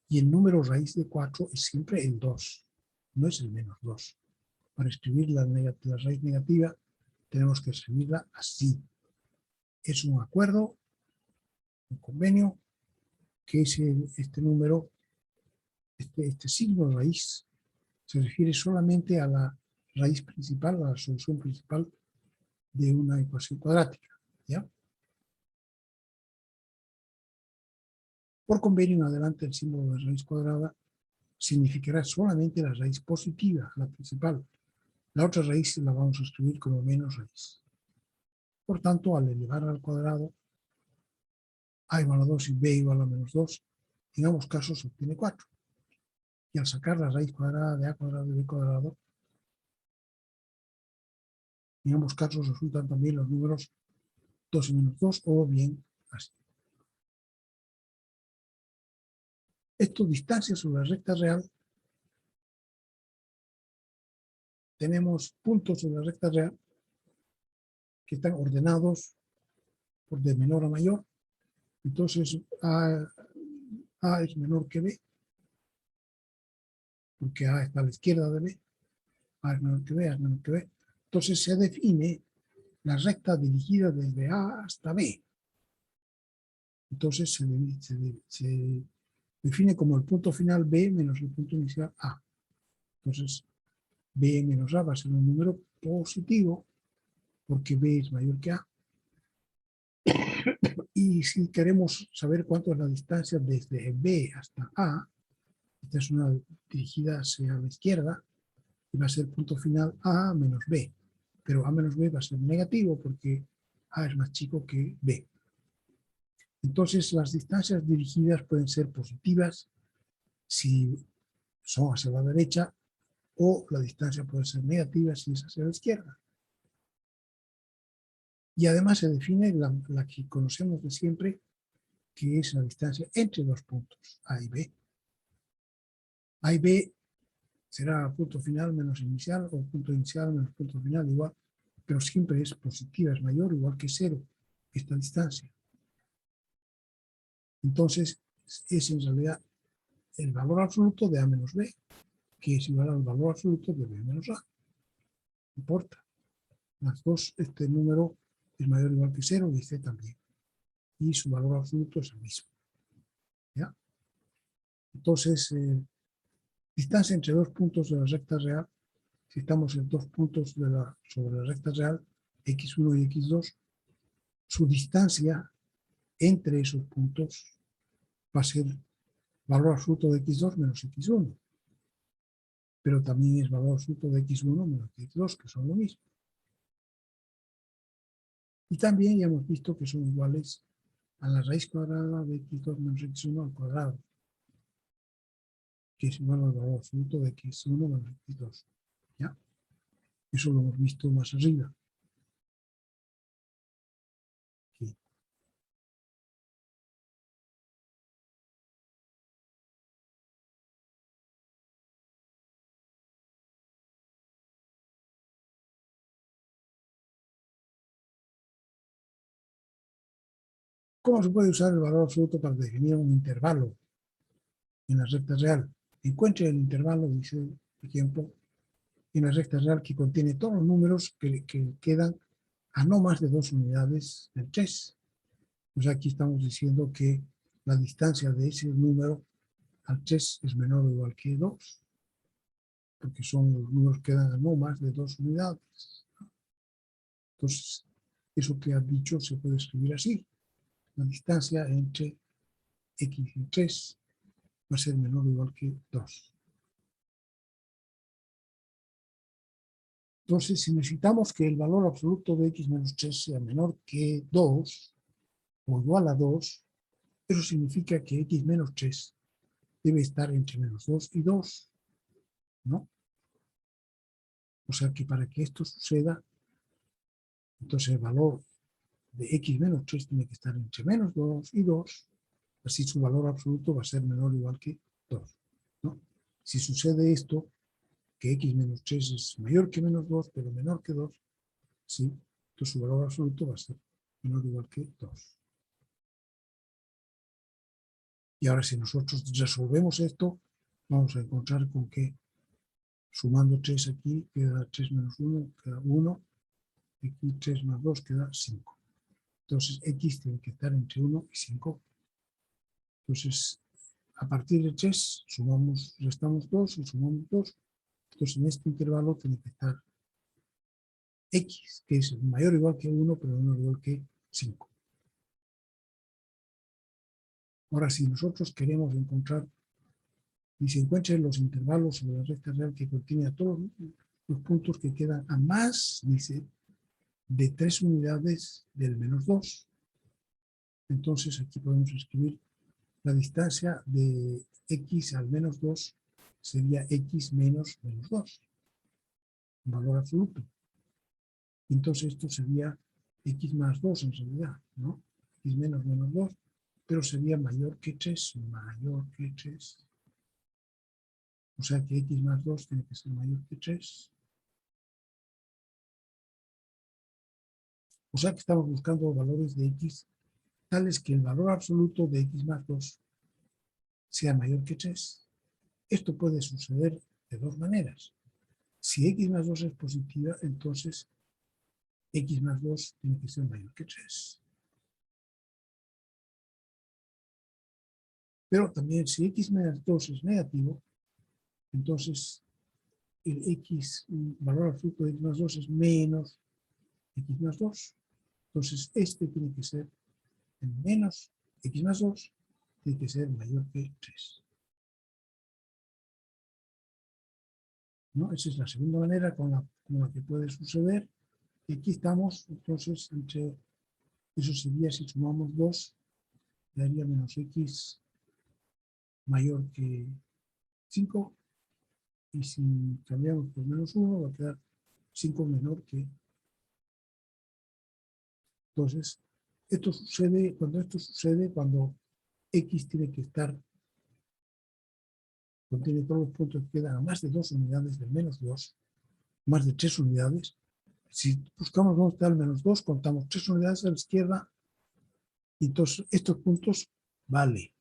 S1: Y el número raíz de 4 es siempre el 2, no es el menos 2. Para escribir la raíz negativa tenemos que escribirla así. Es un acuerdo, un convenio, que es este número, este signo raíz, se refiere solamente a la raíz principal, a la solución principal de una ecuación cuadrática. ¿Ya? Por convenio en adelante, el símbolo de raíz cuadrada significará solamente la raíz positiva, la principal. La otra raíz la vamos a escribir como menos raíz. Por tanto, al elevar al cuadrado, a igual a 2 y b igual a menos 2, en ambos casos se obtiene 4. Y al sacar la raíz cuadrada de a cuadrado y b cuadrado, en ambos casos resultan también los números 2 y menos 2, o bien así. Esto, distancia sobre la recta real. Tenemos puntos sobre la recta real que están ordenados por de menor a mayor. Entonces, A es menor que B, porque A está a la izquierda de B. A es menor que B, A es menor que B. Entonces se define la recta dirigida desde A hasta B. Entonces se define como el punto final B menos el punto inicial A. Entonces, B menos A va a ser un número positivo, porque B es mayor que A. Y si queremos saber cuánto es la distancia desde B hasta A, esta es una dirigida hacia la izquierda, y va a ser punto final A menos B. Pero A menos B va a ser negativo porque A es más chico que B. Entonces, las distancias dirigidas pueden ser positivas si son hacia la derecha, o la distancia puede ser negativa si es hacia la izquierda. Y además se define la que conocemos de siempre, que es la distancia entre dos puntos, A y B. A y B será punto final menos inicial, o punto inicial menos punto final, igual, pero siempre es positiva, es mayor, igual que 0, esta distancia. Entonces, es en realidad el valor absoluto de A menos B, que es igual al valor absoluto de B menos A. No importa. Las dos, este número es mayor o igual que 0 y C también. Y su valor absoluto es el mismo. ¿Ya? Entonces, distancia entre dos puntos de la recta real. Si estamos en dos puntos sobre la recta real, x1 y x2, su distancia entre esos puntos va a ser valor absoluto de x2 menos x1. Pero también es valor absoluto de x1 menos x2, que son lo mismo. Y también ya hemos visto que son iguales a la raíz cuadrada de x2 menos x1 al cuadrado, que es igual al valor absoluto de x1 menos x2. ¿Ya? Eso lo hemos visto más arriba. Aquí. ¿Cómo se puede usar el valor absoluto para definir un intervalo en la recta real? Encuentre el intervalo, dice el ejemplo, en la recta real que contiene todos los números que quedan a no más de 2 unidades del 3. Pues aquí estamos diciendo que la distancia de ese número al 3 es menor o igual que 2, porque son los números que quedan a no más de 2 unidades. Entonces, eso que has dicho se puede escribir así. La distancia entre x y 3 va a ser menor o igual que 2. Entonces, si necesitamos que el valor absoluto de x menos 3 sea menor que 2 o igual a 2, eso significa que x menos 3 debe estar entre menos 2 y 2, ¿no? O sea que para que esto suceda, entonces el valor de x menos 3 tiene que estar entre menos 2 y 2, así su valor absoluto va a ser menor o igual que 2, ¿no? Si sucede esto, que x menos 3 es mayor que menos 2, pero menor que 2, ¿sí? Entonces su valor absoluto va a ser menor o igual que 2. Y ahora si nosotros resolvemos esto, vamos a encontrar con que sumando 3 aquí queda 3 menos 1, queda 1, aquí 3 más 2 queda 5. Entonces x tiene que estar entre 1 y 5. Entonces, a partir de 3 sumamos, restamos 2 y sumamos 2. Entonces en este intervalo tiene que estar x, que es mayor o igual que 1, pero menor o igual que 5. Ahora, si nosotros queremos encontrar y se encuentran los intervalos sobre la recta real que contiene a todos los puntos que quedan a más, dice, de 3 unidades del menos 2. Entonces aquí podemos escribir la distancia de x al menos 2 sería x menos menos 2, un valor absoluto. Entonces esto sería x más 2 en realidad, ¿no? X menos menos 2, pero sería mayor que 3, mayor que 3. O sea que x más 2 tiene que ser mayor que 3. O sea que estamos buscando valores de x tales que el valor absoluto de x más 2 sea mayor que 3. Esto puede suceder de dos maneras. Si x más 2 es positiva, entonces x más 2 tiene que ser mayor que 3. Pero también si x menos 2 es negativo, entonces el valor absoluto de x más 2 es menos x más 2. Entonces este tiene que ser menos x más 2, tiene que ser mayor que 3. ¿No? Esa es la segunda manera con la que puede suceder. Y aquí estamos, entonces, entre eso sería si sumamos 2, daría menos x mayor que 5, y si cambiamos por menos 1, va a quedar 5 menor que. Entonces, esto sucede cuando x tiene que estar, contiene todos los puntos que quedan a más de 2 unidades del menos 2, más de 3 unidades. Si buscamos dónde está el menos 2, contamos 3 unidades a la izquierda, y entonces estos puntos vale,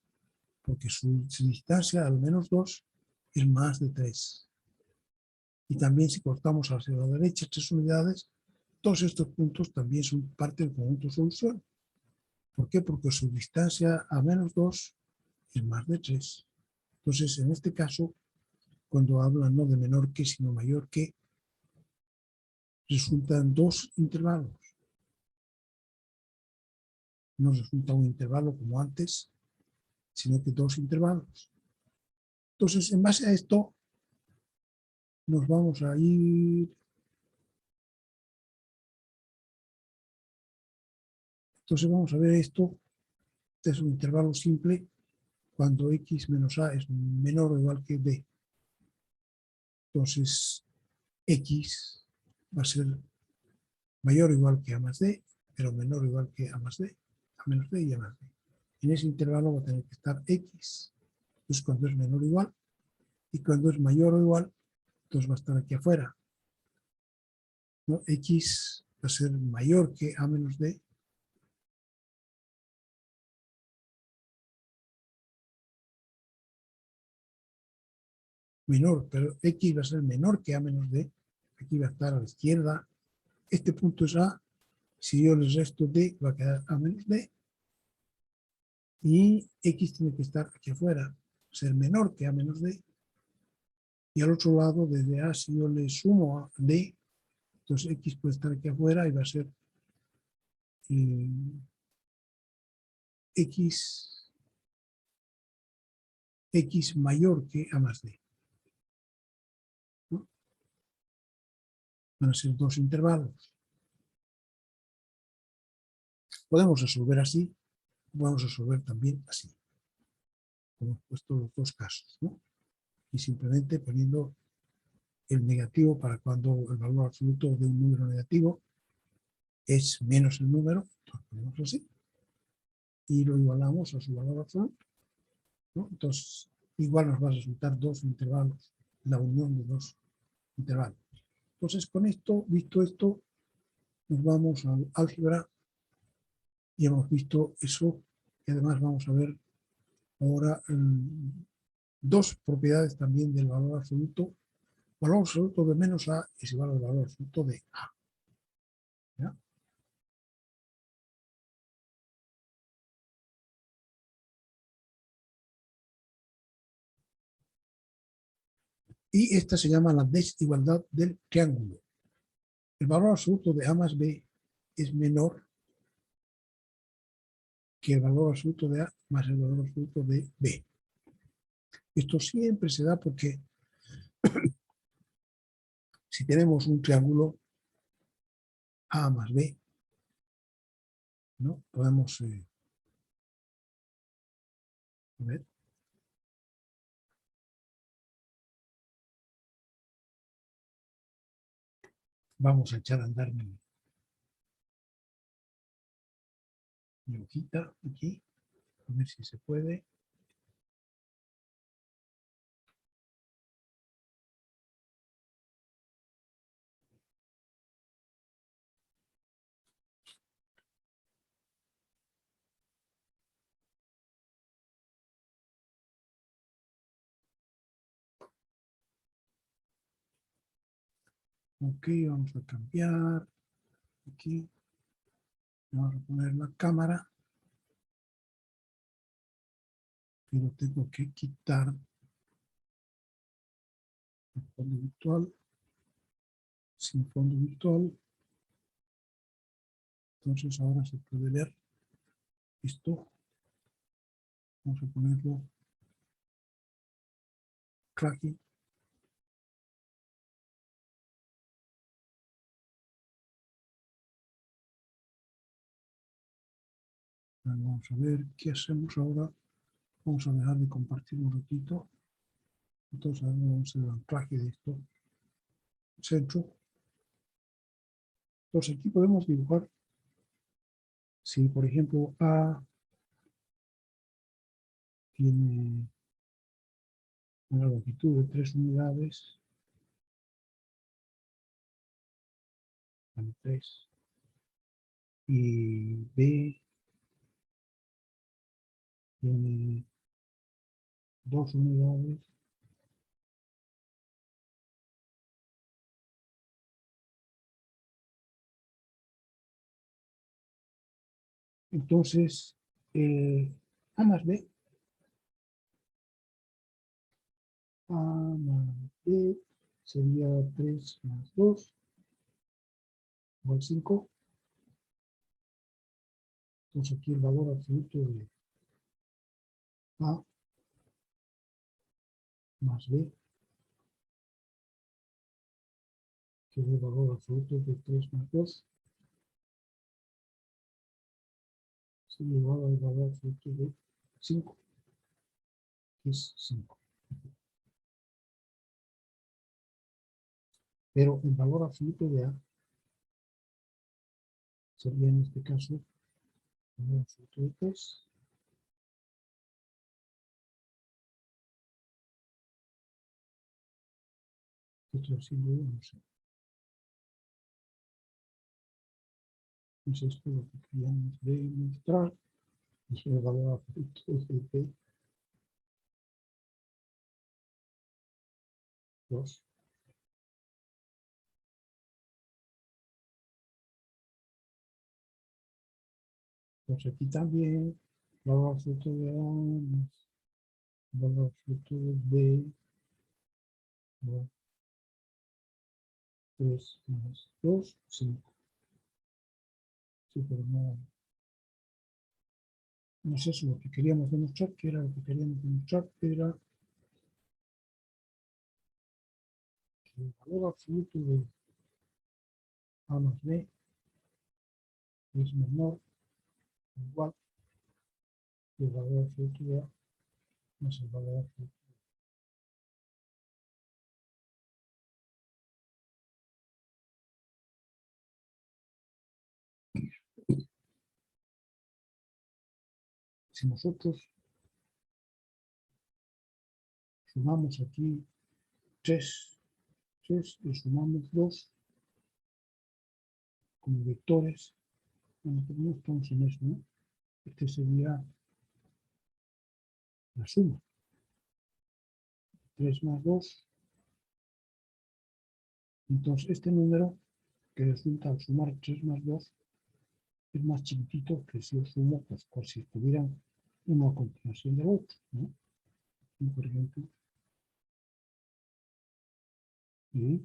S1: porque su distancia al menos 2 es más de 3. Y también si cortamos hacia la derecha 3 unidades, todos estos puntos también son parte del conjunto de solución. ¿Por qué? Porque su distancia a menos 2 es más de 3. Entonces, en este caso, cuando hablan no de menor que, sino mayor que, resultan dos intervalos. No resulta un intervalo como antes, sino que dos intervalos. Entonces, en base a esto, nos vamos a ir. Entonces, vamos a ver esto. Este es un intervalo simple cuando x menos a es menor o igual que b. Entonces, x va a ser mayor o igual que a más d, pero menor o igual que a más d, a menos d y a más d. En ese intervalo va a tener que estar x. Entonces, cuando es menor o igual, y cuando es mayor o igual, entonces va a estar aquí afuera, ¿no? X va a ser mayor que a menos d, menor, pero X va a ser menor que A menos D. Aquí va a estar a la izquierda. Este punto es A. Si yo les resto D, va a quedar A menos D. Y X tiene que estar aquí afuera, ser menor que A menos D. Y al otro lado, desde A, si yo le sumo a D, entonces X puede estar aquí afuera y va a ser X mayor que A más D, ¿no? Van a ser dos intervalos. Podemos resolver así, podemos resolver también así. Hemos puesto los dos casos, ¿no? Y simplemente poniendo el negativo para cuando el valor absoluto de un número negativo es menos el número, entonces ponemos así, y lo igualamos a su valor absoluto, ¿no? Entonces, igual nos va a resultar dos intervalos, la unión de dos intervalos. Entonces, con esto, visto esto, nos vamos al álgebra y hemos visto eso, y además vamos a ver ahora dos propiedades también del valor absoluto. Valor absoluto de menos A es igual al valor absoluto de A. ¿Ya? Y esta se llama la desigualdad del triángulo. El valor absoluto de A más B es menor que el valor absoluto de A más el valor absoluto de B. Esto siempre se da porque si tenemos un triángulo A más B, ¿no? Podemos a ver, vamos a echar a andar mi hojita aquí, a ver si se puede. Ok, vamos a cambiar aquí. Vamos a poner la cámara, pero tengo que quitar el fondo virtual. Sin fondo virtual, entonces ahora se puede ver esto. Vamos a ponerlo clacky. Vamos a ver qué hacemos ahora. Vamos a dejar de compartir un ratito. Entonces ahora vamos a hacer el anclaje de esto. Centro. Entonces aquí podemos dibujar. Si por ejemplo A tiene una longitud de 3 unidades, vale, 3, y B tiene 2 unidades, entonces A más B, A más B sería 3 más 2, igual 5. Entonces aquí el valor absoluto de A más B, que es el valor absoluto de 3 más 2, sería igual al valor absoluto de 5, que es 5. Pero el valor absoluto de A sería en este caso el valor absoluto de 3. Esto símbolo no sé. Entonces esto es lo que queríamos demostrar. Y el valor absoluto es el P 2. Pues aquí también valor absoluto de A más valor absoluto de B, ¿no? 3 más 2, 5. Sí, pero no es eso lo que queríamos demostrar, que era lo que queríamos demostrar, era que el valor absoluto de A más B es menor o igual que el valor absoluto de A más el valor absoluto. Si nosotros sumamos aquí 3 y sumamos 2 como vectores, bueno, pues no estamos en eso, ¿no? Este sería la suma. 3 más 2. Entonces, este número que resulta al sumar 3 más 2 es más chiquitito que si yo sumo, pues por si estuvieran uno a continuación del otro, ¿no? Y, por ejemplo, y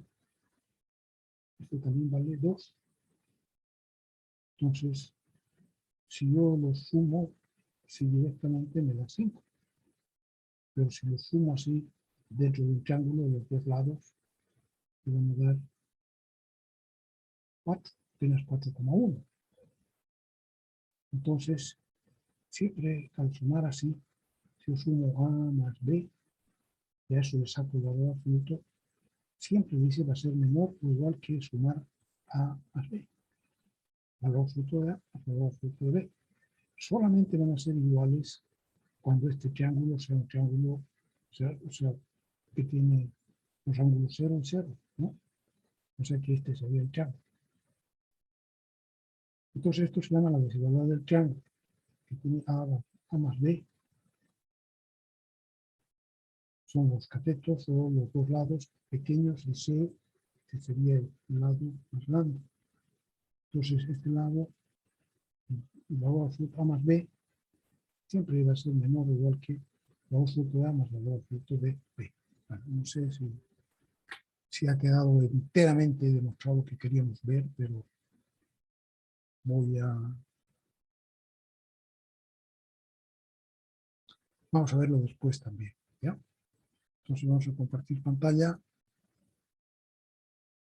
S1: esto también vale 2. Entonces, si yo lo sumo, si directamente me da 5. Pero si lo sumo así, dentro de un triángulo de los dos lados, me van a dar 4, apenas 4,1. Entonces, siempre al sumar así, si yo sumo A más B, y a eso le saco el valor absoluto, siempre dice va a ser menor o igual que sumar A más B. Valor absoluto de A más valor absoluto de B. Solamente van a ser iguales cuando este triángulo sea un triángulo, o sea que tiene los ángulos 0 y 0, ¿no? O sea que este sería el triángulo. Entonces esto se llama la desigualdad del triángulo, que tiene A más B. Son los catetos o los dos lados pequeños de C, que sería el lado más grande. Entonces este lado, el valor absoluto A más B, siempre va a ser menor o igual que el valor absoluto de A más el valor absoluto de B. Bueno, no sé si ha quedado enteramente demostrado lo que queríamos ver, pero vamos a verlo después también, ¿ya? Entonces vamos a compartir pantalla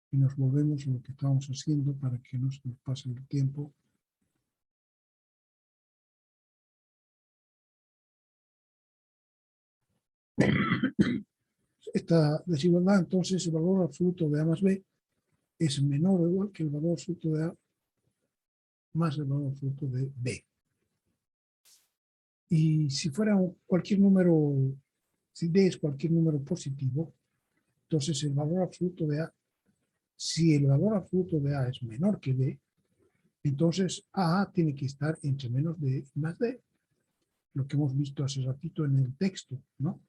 S1: y nos volvemos a lo que estábamos haciendo para que no se nos pase el tiempo. Esta desigualdad, entonces, el valor absoluto de A más B es menor o igual que el valor absoluto de A más el valor absoluto de B. Y si fuera cualquier número, si D es cualquier número positivo, entonces el valor absoluto de A, si el valor absoluto de A es menor que D, entonces A tiene que estar entre menos D y más D. Lo que hemos visto hace ratito en el texto, ¿no?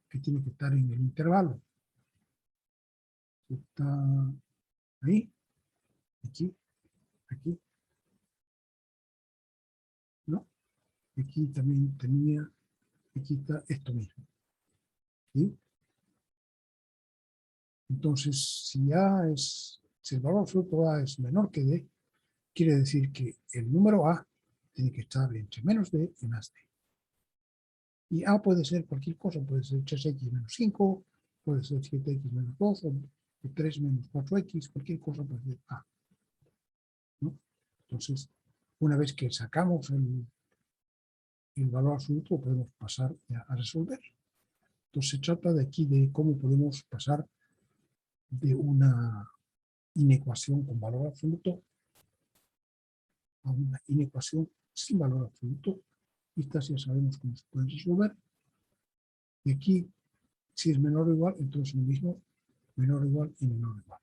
S1: Que tiene que estar en el intervalo. Está ahí, aquí, aquí, ¿no? Aquí también tenía, aquí está esto mismo, ¿sí? Entonces, si el valor absoluto A es menor que D, quiere decir que el número A tiene que estar entre menos D y más D. Y A puede ser cualquier cosa, puede ser 3x menos 5, puede ser 7x menos 2, o 3 menos 4x, cualquier cosa puede ser A, ¿no? Entonces, una vez que sacamos el valor absoluto, podemos pasar a resolver. Entonces, se trata de aquí de cómo podemos pasar de una inecuación con valor absoluto a una inecuación sin valor absoluto. Estas ya sabemos cómo se pueden resolver. Y aquí, si es menor o igual, entonces lo mismo, menor o igual y menor o igual.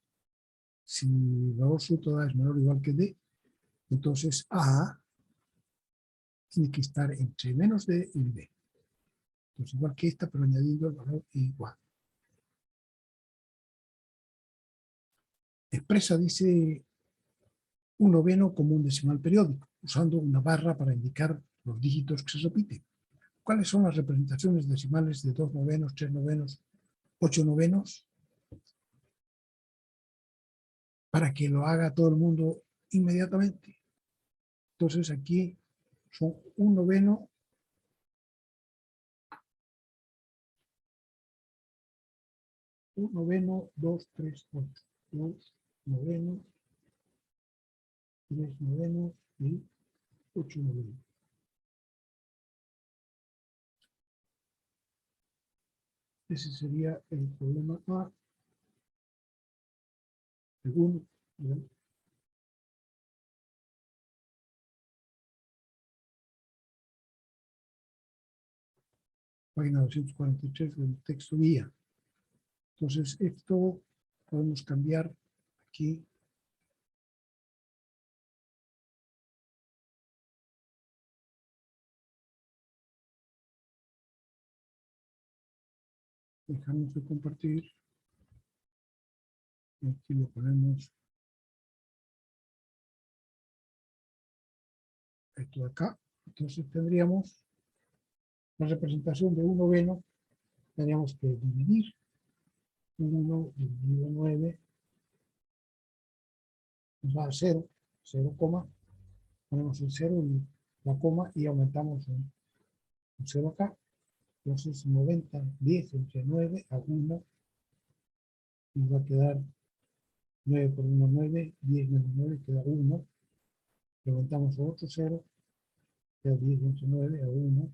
S1: Si el valor absoluto de A es menor o igual que D, entonces A tiene que estar entre menos D y D. Entonces, igual que esta, pero añadiendo el valor igual. expresa, dice, un noveno como un decimal periódico, usando una barra para indicar los dígitos que se repiten. ¿Cuáles son las representaciones decimales de 2 novenos, 3 novenos, 8 novenos? Para que lo haga todo el mundo inmediatamente. Entonces aquí son un noveno, un noveno, 2, 3, 8. 2 novenos, 3 novenos y 8 novenos. Ese sería el problema A. Segundo, ¿verdad? Página 243 del texto guía. Entonces, esto podemos cambiar aquí. Dejamos de compartir. Y aquí lo ponemos esto de acá. Entonces tendríamos la representación de un noveno. Tendríamos que dividir 1 dividido 9 nos da 0, 0, ponemos el 0 y la coma y aumentamos un 0 acá. Entonces 90, 10 entre 9 a 1 nos va a quedar 9 por 1, 9, 10 menos 9 queda 1. Le aumentamos otro 0, queda 10 entre 9 a 1.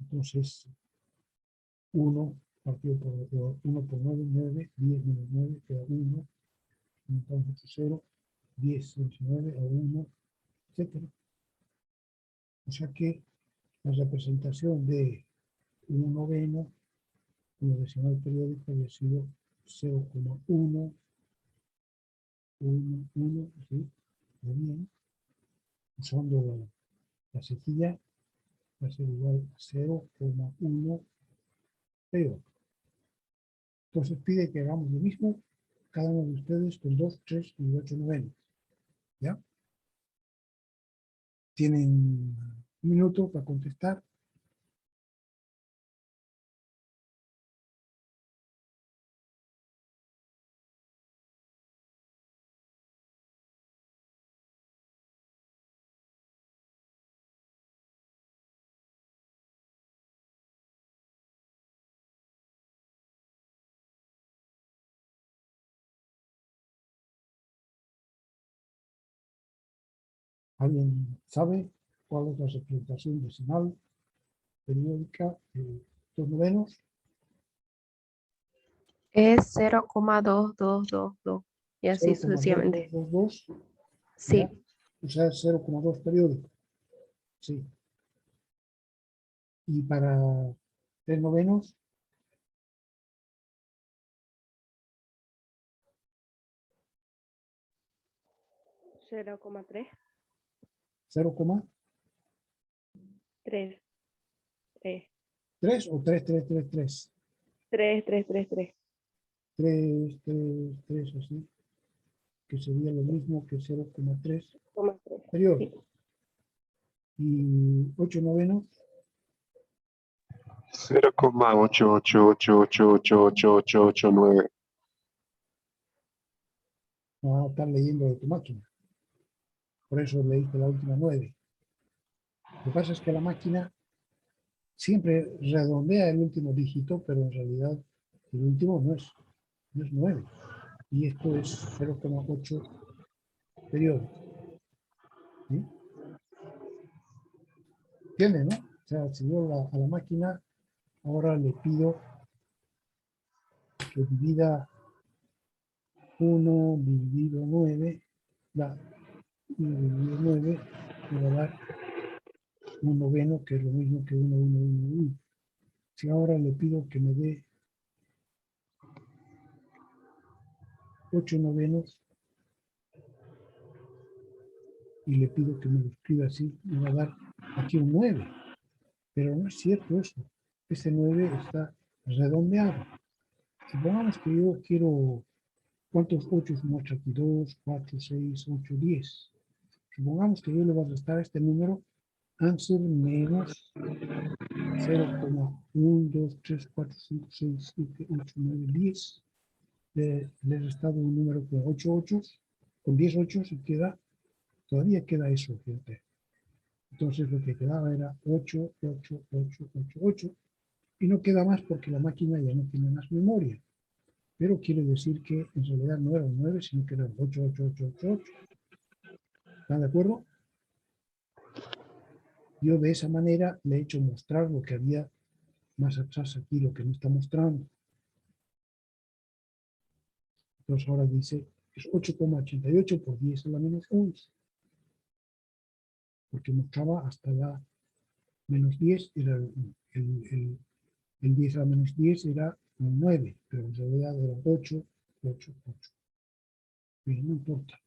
S1: Entonces 1 partido por 1 por 9, 9, 10 menos 9 queda 1. Aumentamos otro 0, 10 entre 9 a 1, etc. O sea que la representación de un noveno como decimal periódico había sido 0,1, 1, 1, así, muy bien. Usando la sequilla va a ser igual a 0,1 pero. Entonces pide que hagamos lo mismo cada uno de ustedes con 2, 3 y 8 novenos. ¿Ya? Tienen un minuto para contestar. ¿Alguien sabe cuál es la representación decimal periódica de 2 novenos?
S2: Es 0,2222 y así sucesivamente.
S1: 0,2222.
S2: Sí,
S1: ¿Ya? O sea, 0,2 periódico. Sí. Y para 3 novenos,
S2: 0,3.
S1: 0,3
S2: 3,
S1: o 3,333.
S2: 3, 3, 3, 3.
S1: 3, 3, 3, así, que sería lo mismo que 0,3
S2: Sí.
S1: periódico. Y 8 novenos,
S3: 0,8888889.
S1: no vas a estar leyendo de tu máquina. Por eso leíste la última 9. Lo que pasa es que la máquina siempre redondea el último dígito, pero en realidad el último no es 9. Y esto es 0,8 periódico. ¿Sí? ¿Entienden, no? O sea, si yo a la máquina ahora le pido que divida 1 dividido 9, 1 dividido 9 me va a dar un noveno, que es lo mismo que 1, 1, 1, 1. Si ahora le pido que me dé 8 novenos y le pido que me lo escriba así, me va a dar aquí un 9. Pero no es cierto eso. Este 9 está redondeado. Supongamos que yo quiero, ¿cuántos 8 muestra aquí? 2, 4, 6, 8, 10. Supongamos que yo le voy a restar a este número answer menos 0,1, 2, 3, 4, 5, 6, 7, 8, 9, 10. Le he restado un número con 8 ochos, con 10 ochos y queda, todavía queda eso, fíjate. Entonces lo que quedaba era 8, 8, 8, 8, 8. Y no queda más porque la máquina ya no tiene más memoria. Pero quiere decir que en realidad no eran 9, sino que eran 8, 8, 8, 8, 8. ¿Están de acuerdo? Yo de esa manera le he hecho mostrar lo que había más atrás aquí, lo que me está mostrando. Entonces ahora dice, es 8,88 por 10 a la menos 11. Porque mostraba hasta la menos 10, era el 10 a la menos 10 era un 9, pero en realidad era 8, 8, 8. Bien, no importa.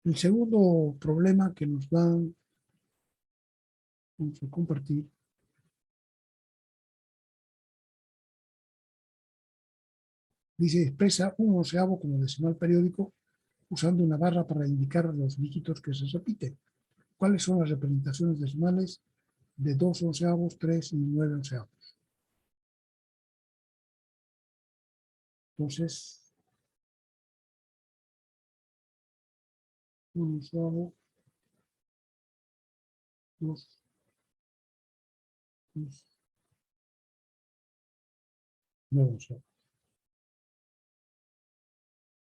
S1: El segundo problema que nos dan, vamos a compartir, dice expresa un onceavo como decimal periódico usando una barra para indicar los dígitos que se repiten. ¿Cuáles son las representaciones decimales de 2 onceavos, 3 y 9 onceavos? Entonces, un onceavo, 2, 3, 9 onceavos.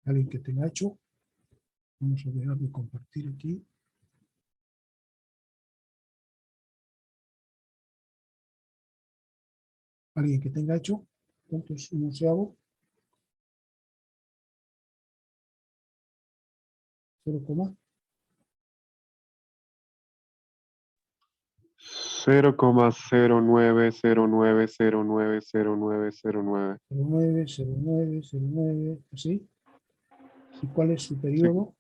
S1: Alguien que tenga hecho, vamos a dejar de compartir aquí. Alguien que tenga hecho, ¿cuánto es un onceavo? 0,
S3: 0,0909090909.
S1: 09, 09, 09, así. ¿Y cuál es su
S3: Sí.
S1: periodo?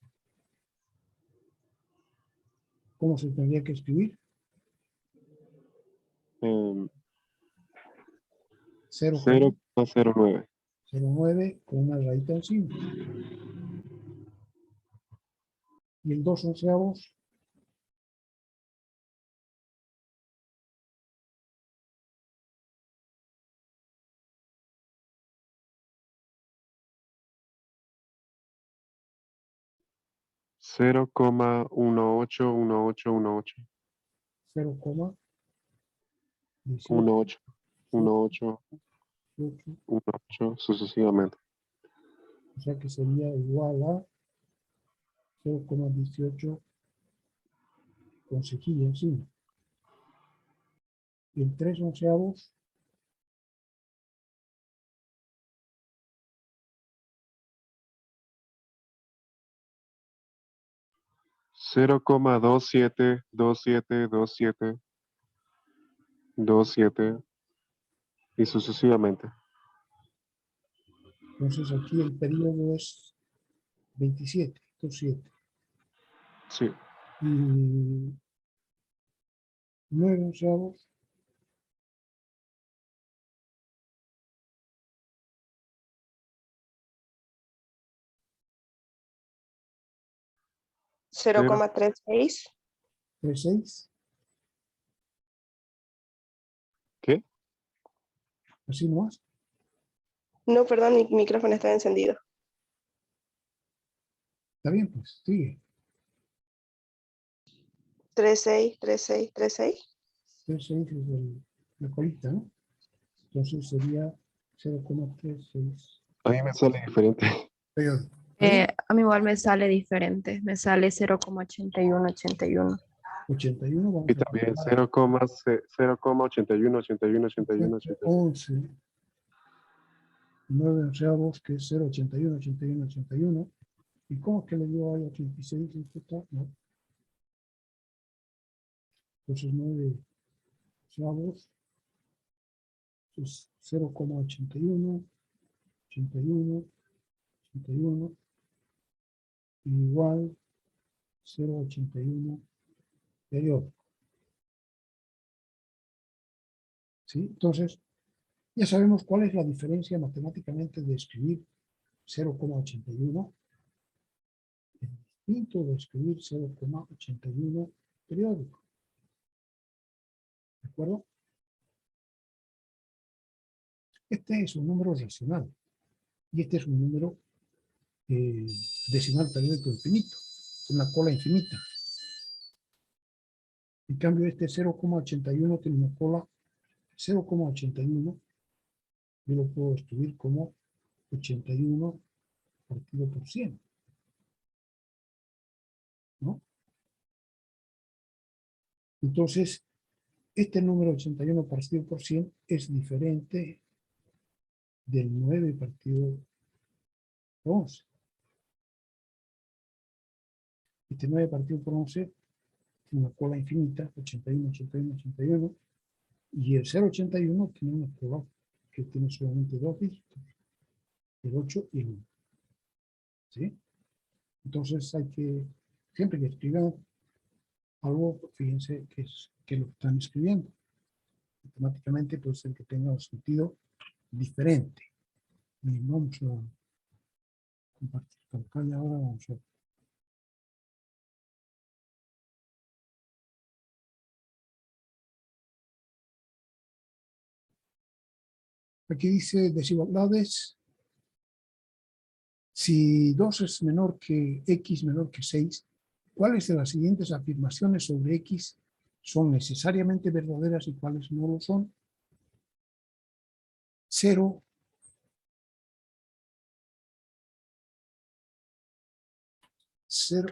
S1: ¿Cómo se tendría que escribir? 0,
S3: 0,09.
S1: 09 con una rayita encima. Y el 2 onceavos,
S3: 0,181818.
S1: 0,18,
S3: 18, 18,
S1: 8,
S3: 18, sucesivamente.
S1: o sea que sería igual a 0,18 con cejilla encima. Y el 3 onceavos,
S3: 0,27272727 y sucesivamente.
S1: entonces aquí el periodo es 27, 27.
S3: Sí.
S1: Y 9 onceavos,
S2: 0,36.
S1: 3,6.
S3: ¿Qué?
S1: Así nomás.
S2: No, perdón, mi micrófono está encendido.
S1: Está bien, pues, sigue.
S2: 36, 36, 36.
S1: 3,6 es la colita, ¿no? Entonces sería 0,36
S3: A mí me sale diferente.
S1: periodo. ¿Está bien?
S2: A mí igual me sale diferente. Me sale 0,8181.
S1: 81,
S3: Y
S1: vamos a
S3: también
S1: calcular
S3: 0,81818181.
S1: 11, 9 onceavos, que es 0,81, 81, 81. ¿Y cómo es que le dio ahí 86 en total? No. Entonces 9 onceavos es 0,81, 81, 81, igual 0,81 periodo. ¿Sí? Entonces, ya sabemos cuál es la diferencia matemáticamente de escribir 0,81 es distinto de escribir 0,81 periódico. ¿De acuerdo? Este es un número racional y este es un número decimal periódico infinito, una cola infinita. En cambio, este 0,81 tiene una cola 0,81. Yo lo puedo escribir como 81 partido por 100. ¿No? Entonces, este número 81 partido por 100 es diferente del 9 partido por 11. Este 9 partido por 11 tiene una cola infinita, 81, 81, 81, y el 0,81 tiene una cola que tiene solamente dos dígitos, el 8 y el 1. ¿Sí? Entonces hay que, siempre que escriban algo, fíjense que lo están escribiendo. Automáticamente puede ser que tenga un sentido diferente. Y vamos a compartir pantalla ahora, vamos a ver. Aquí dice desigualdades. Si 2 es menor que x menor que 6, ¿cuáles de las siguientes afirmaciones sobre x son necesariamente verdaderas y cuáles no lo son? 0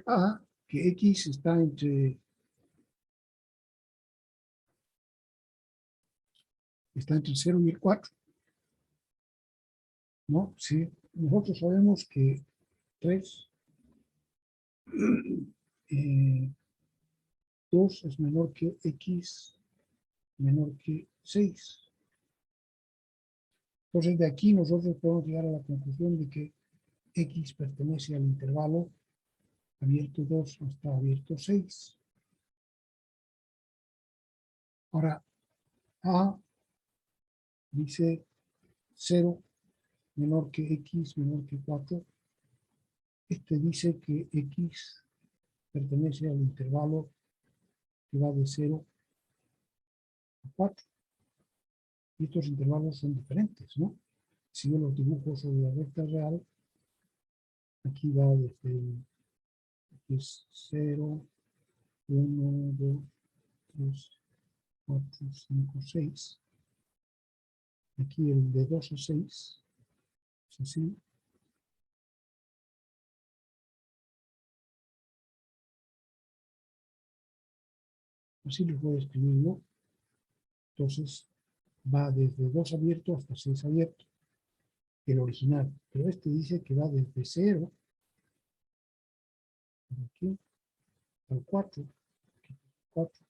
S1: a que x está entre el 0 y el 4. ¿No? Si nosotros sabemos que 3, 2 es menor que x menor que 6. Entonces, de aquí nosotros podemos llegar a la conclusión de que x pertenece al intervalo abierto 2 hasta abierto 6. Ahora, a dice 0 menor que x menor que 4. Este dice que x pertenece al intervalo que va de 0 a 4. Y estos intervalos son diferentes, ¿no? Si yo los dibujo sobre la recta real, aquí va desde es 0, 1, 2, 3, 4, 5, 6. Aquí el de 2 a 6 es así. Así lo voy a escribir yo. Entonces va desde 2 abierto hasta 6 abierto. El original. Pero este dice que va desde 0 aquí al 4. 4.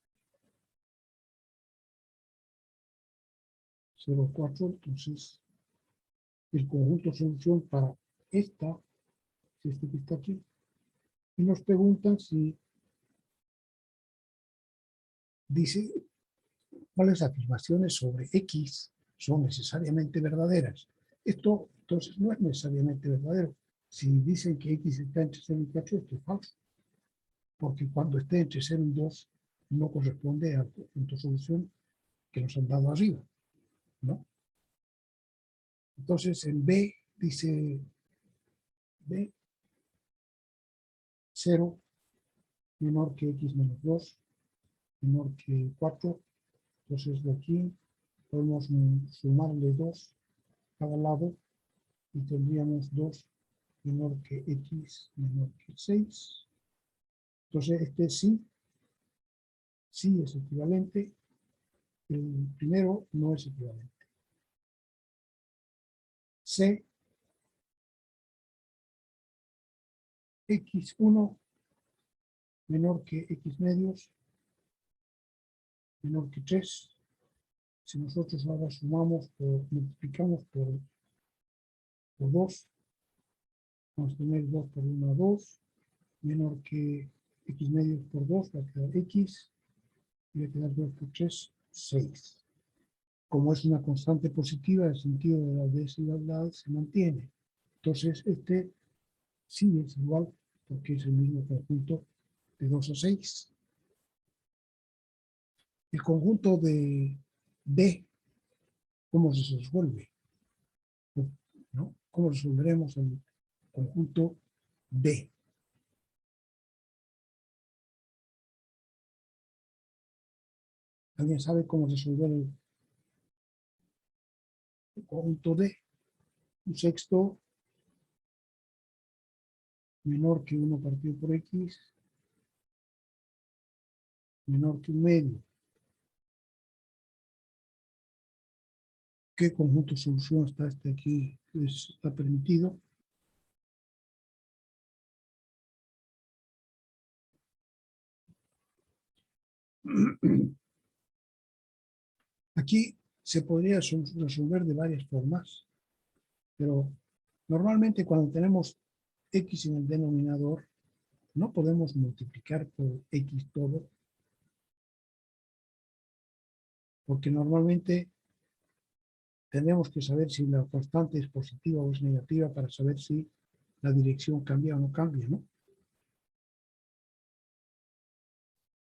S1: 0, 4. Entonces el conjunto solución para esta, si este que está aquí. Y nos preguntan si dice cuáles afirmaciones sobre X son necesariamente verdaderas. Esto entonces no es necesariamente verdadero. Si dicen que X está entre 0 y 4, esto es falso. Porque cuando esté entre 0 y 2 no corresponde al punto solución que nos han dado arriba, ¿no? Entonces en B dice B 0 menor que X menos 2 menor que 4. Entonces de aquí podemos sumarle 2 a cada lado y tendríamos 2 menor que x menor que 6. Entonces este sí es equivalente. El primero no es equivalente. C, x1 menor que x medios menor que 3. Si nosotros ahora sumamos o multiplicamos por 2, vamos a tener 2 por 1, 2, menor que x medios por 2, va a quedar x, y va a quedar 2 por 3, 6. como es una constante positiva, el sentido de la desigualdad se mantiene. Entonces, este sí es igual porque es el mismo conjunto de 2 a 6. El conjunto de D, ¿cómo se resuelve? ¿No? ¿Cómo resolveremos el conjunto D? ¿Alguien sabe cómo resolver el conjunto D? Un sexto menor que 1 partido por X menor que un medio. ¿Qué conjunto de solución está este aquí? Está permitido. Aquí se podría resolver de varias formas, pero normalmente cuando tenemos X en el denominador, no podemos multiplicar por X todo, porque normalmente tenemos que saber si la constante es positiva o es negativa para saber si la dirección cambia o no cambia, ¿no?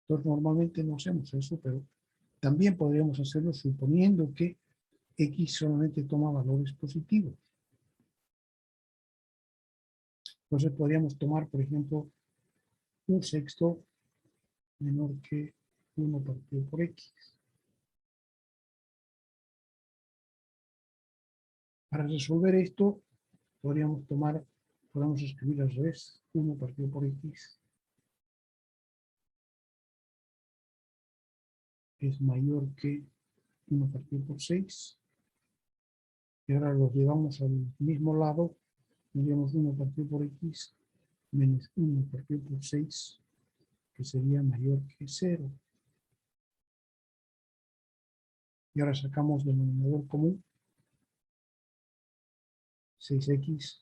S1: Entonces normalmente no hacemos eso, pero también podríamos hacerlo suponiendo que X solamente toma valores positivos. Entonces podríamos tomar, por ejemplo, un sexto menor que 1 partido por X. Para resolver esto, podríamos escribir al revés, 1 partido por X es mayor que 1 partido por 6. Y ahora lo llevamos al mismo lado, tendríamos 1 partido por X menos 1 partido por 6, que sería mayor que 0. Y ahora sacamos denominador común, 6x,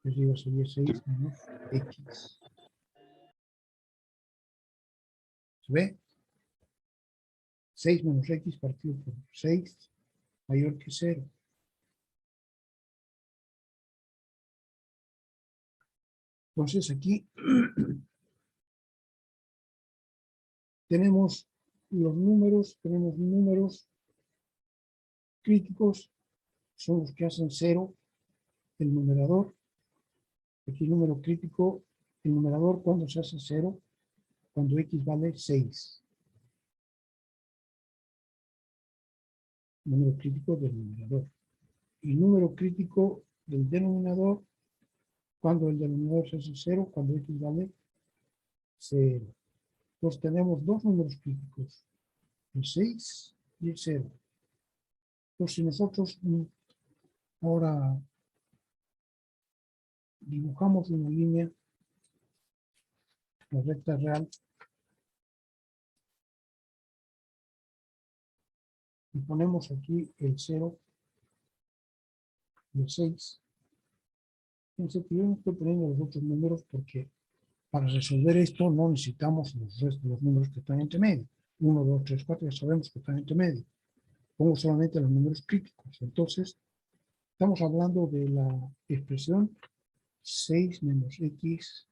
S1: que arriba sería 6 menos x. ¿Se ve? 6 menos x partido por 6 mayor que 0. Entonces aquí tenemos números críticos, son los que hacen 0 el numerador. Aquí el número crítico, el numerador cuando se hace 0, cuando x vale 6. Número crítico del numerador. Y número crítico del denominador, cuando el denominador se hace 0, cuando x vale 0. Entonces tenemos dos números críticos, el 6 y el 0. Entonces si nosotros ahora dibujamos una línea, la recta real, y ponemos aquí el 0 y el 6. Fíjense que yo no estoy poniendo los otros números porque para resolver esto no necesitamos los restos de los números que están entre medio. 1, 2, 3, 4, ya sabemos que están entre medio. Pongo solamente los números críticos. Entonces, estamos hablando de la expresión 6 menos x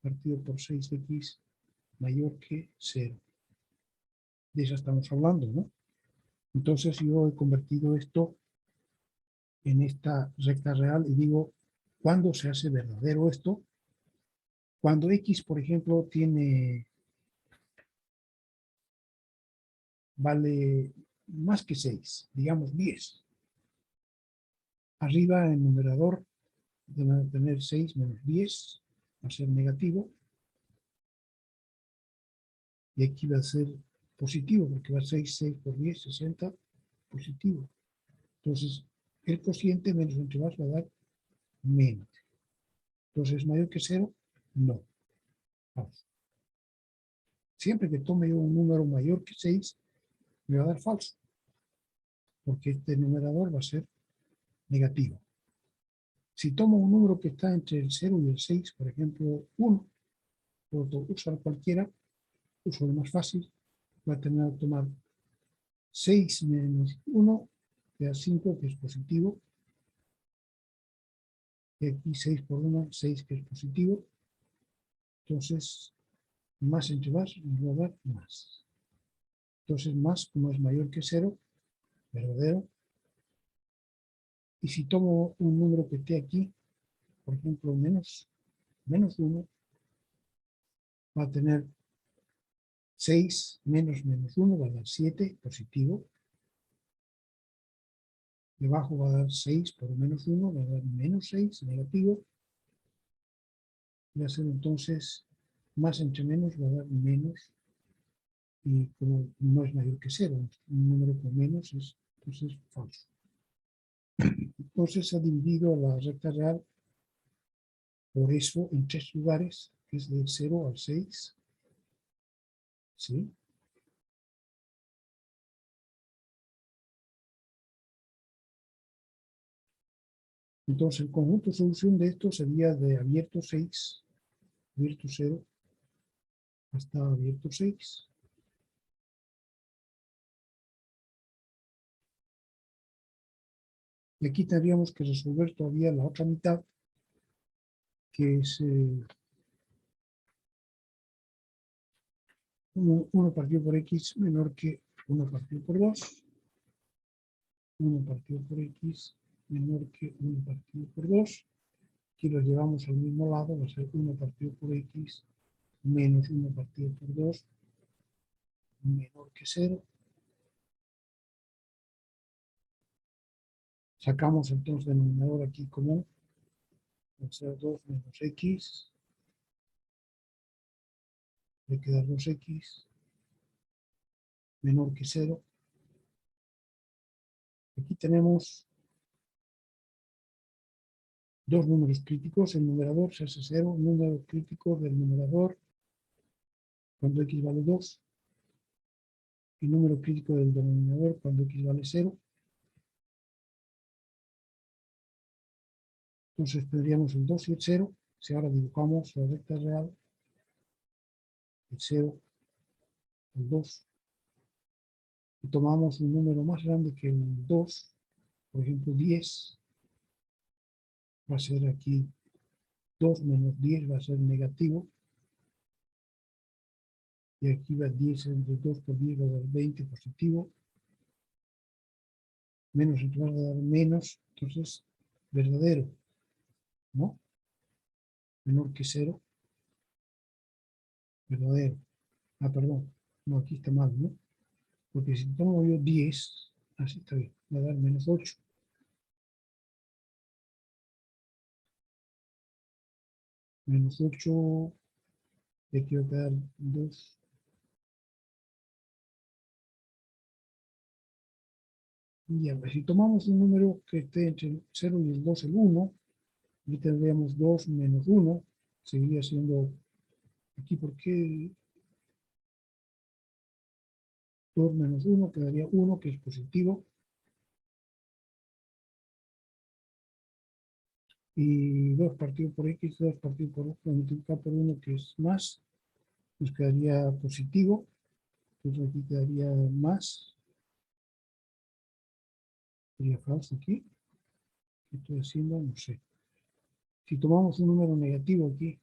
S1: partido por 6x mayor que 0. De esa estamos hablando, ¿no? Entonces yo he convertido esto en esta recta real y digo, ¿cuándo se hace verdadero esto? Cuando x, por ejemplo, vale más que 6, digamos 10. Arriba el numerador debe tener 6 menos 10, va a ser negativo. Y aquí va a ser positivo, porque va a ser 6 por 10, 60, positivo. Entonces, el cociente menos entre más va a dar menos. Entonces, ¿es mayor que 0? No. Falso. Siempre que tome yo un número mayor que 6, me va a dar falso. Porque este numerador va a ser negativo. Si tomo un número que está entre el 0 y el 6, por ejemplo, 1, puedo usar cualquiera, uso lo más fácil, voy a tener que tomar 6 menos 1 queda 5, que es positivo. Y aquí 6 por 1, 6, que es positivo. Entonces, más entre más nos va a dar más. Entonces, más, como es mayor que 0, verdadero. Y si tomo un número que esté aquí, por ejemplo, menos 1, va a tener 6 menos 1, va a dar 7, positivo. Debajo va a dar 6 por menos 1, va a dar menos 6, negativo. Va a ser entonces más entre menos, va a dar menos. Y como no es mayor que 0, un número con menos es entonces falso. Entonces se ha dividido la recta real por eso en 3 lugares, que es del 0 al 6. ¿Sí? Entonces el conjunto de solución de esto sería de abierto 6, abierto 0, hasta abierto 6. Y aquí tendríamos que resolver todavía la otra mitad, que es 1 partido por x menor que 1 partido por 2. 1 partido por x menor que 1 partido por 2. Aquí lo llevamos al mismo lado, va a ser 1 partido por x menos 1 partido por 2 menor que 0. Sacamos entonces el denominador aquí común, va a ser 2 menos x, le queda 2x menor que 0. Aquí tenemos dos números críticos, el numerador se hace 0, número crítico del numerador cuando x vale 2, y número crítico del denominador cuando x vale 0. Entonces tendríamos el 2 y el 0. Si ahora dibujamos la recta real, el 0, el 2, y tomamos un número más grande que el 2, por ejemplo 10, va a ser aquí 2 menos 10 va a ser negativo, y aquí va 10 entre 2 por 10 va a dar 20 positivo, menos entre más va a dar menos, entonces verdadero, ¿no? Menor que 0, verdadero. Ah, perdón, no, aquí está mal, ¿no? Porque si tomo yo 10, así está bien, va a dar menos 8. Menos 8, le quiero quedar 2. Y a ver, si tomamos un número que esté entre el 0 y el 2, el 1, aquí tendríamos 2 menos 1, seguiría siendo, aquí, ¿por qué 2 menos 1? Quedaría 1, que es positivo, y 2 partido por x, 2 partido por 1, multiplicado por 1, que es más, nos quedaría positivo, entonces aquí quedaría más, sería falso aquí, ¿qué estoy haciendo? No sé. Si tomamos un número negativo aquí,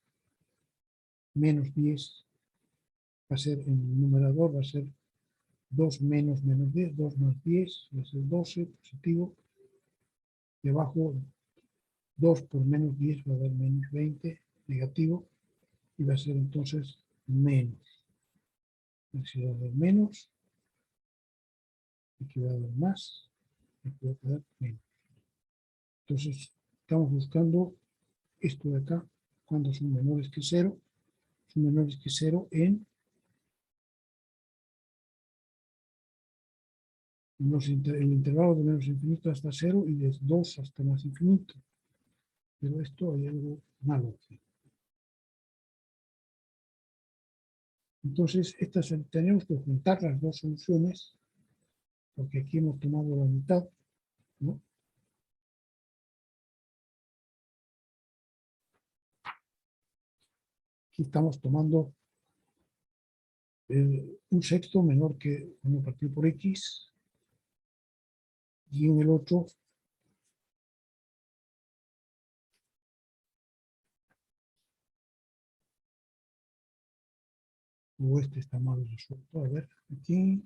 S1: menos 10, va a ser en el numerador, va a ser 2 menos menos 10, 2 más 10, va a ser 12, positivo. Debajo, 2 por menos 10 va a dar menos 20, negativo. Y va a ser entonces menos. Aquí va a dar menos, aquí va a dar más, aquí va a dar menos. Entonces, estamos buscando esto de acá, cuando son menores que 0. Son menores que 0 en el intervalo de menos infinito hasta 0 y de 2 hasta más infinito. Pero esto hay algo malo aquí. Entonces, tenemos que juntar las dos soluciones, porque aquí hemos tomado la mitad, ¿no? Aquí estamos tomando un sexto menor que 1 partido por x, Y en el otro, o este está mal resuelto. A ver, aquí.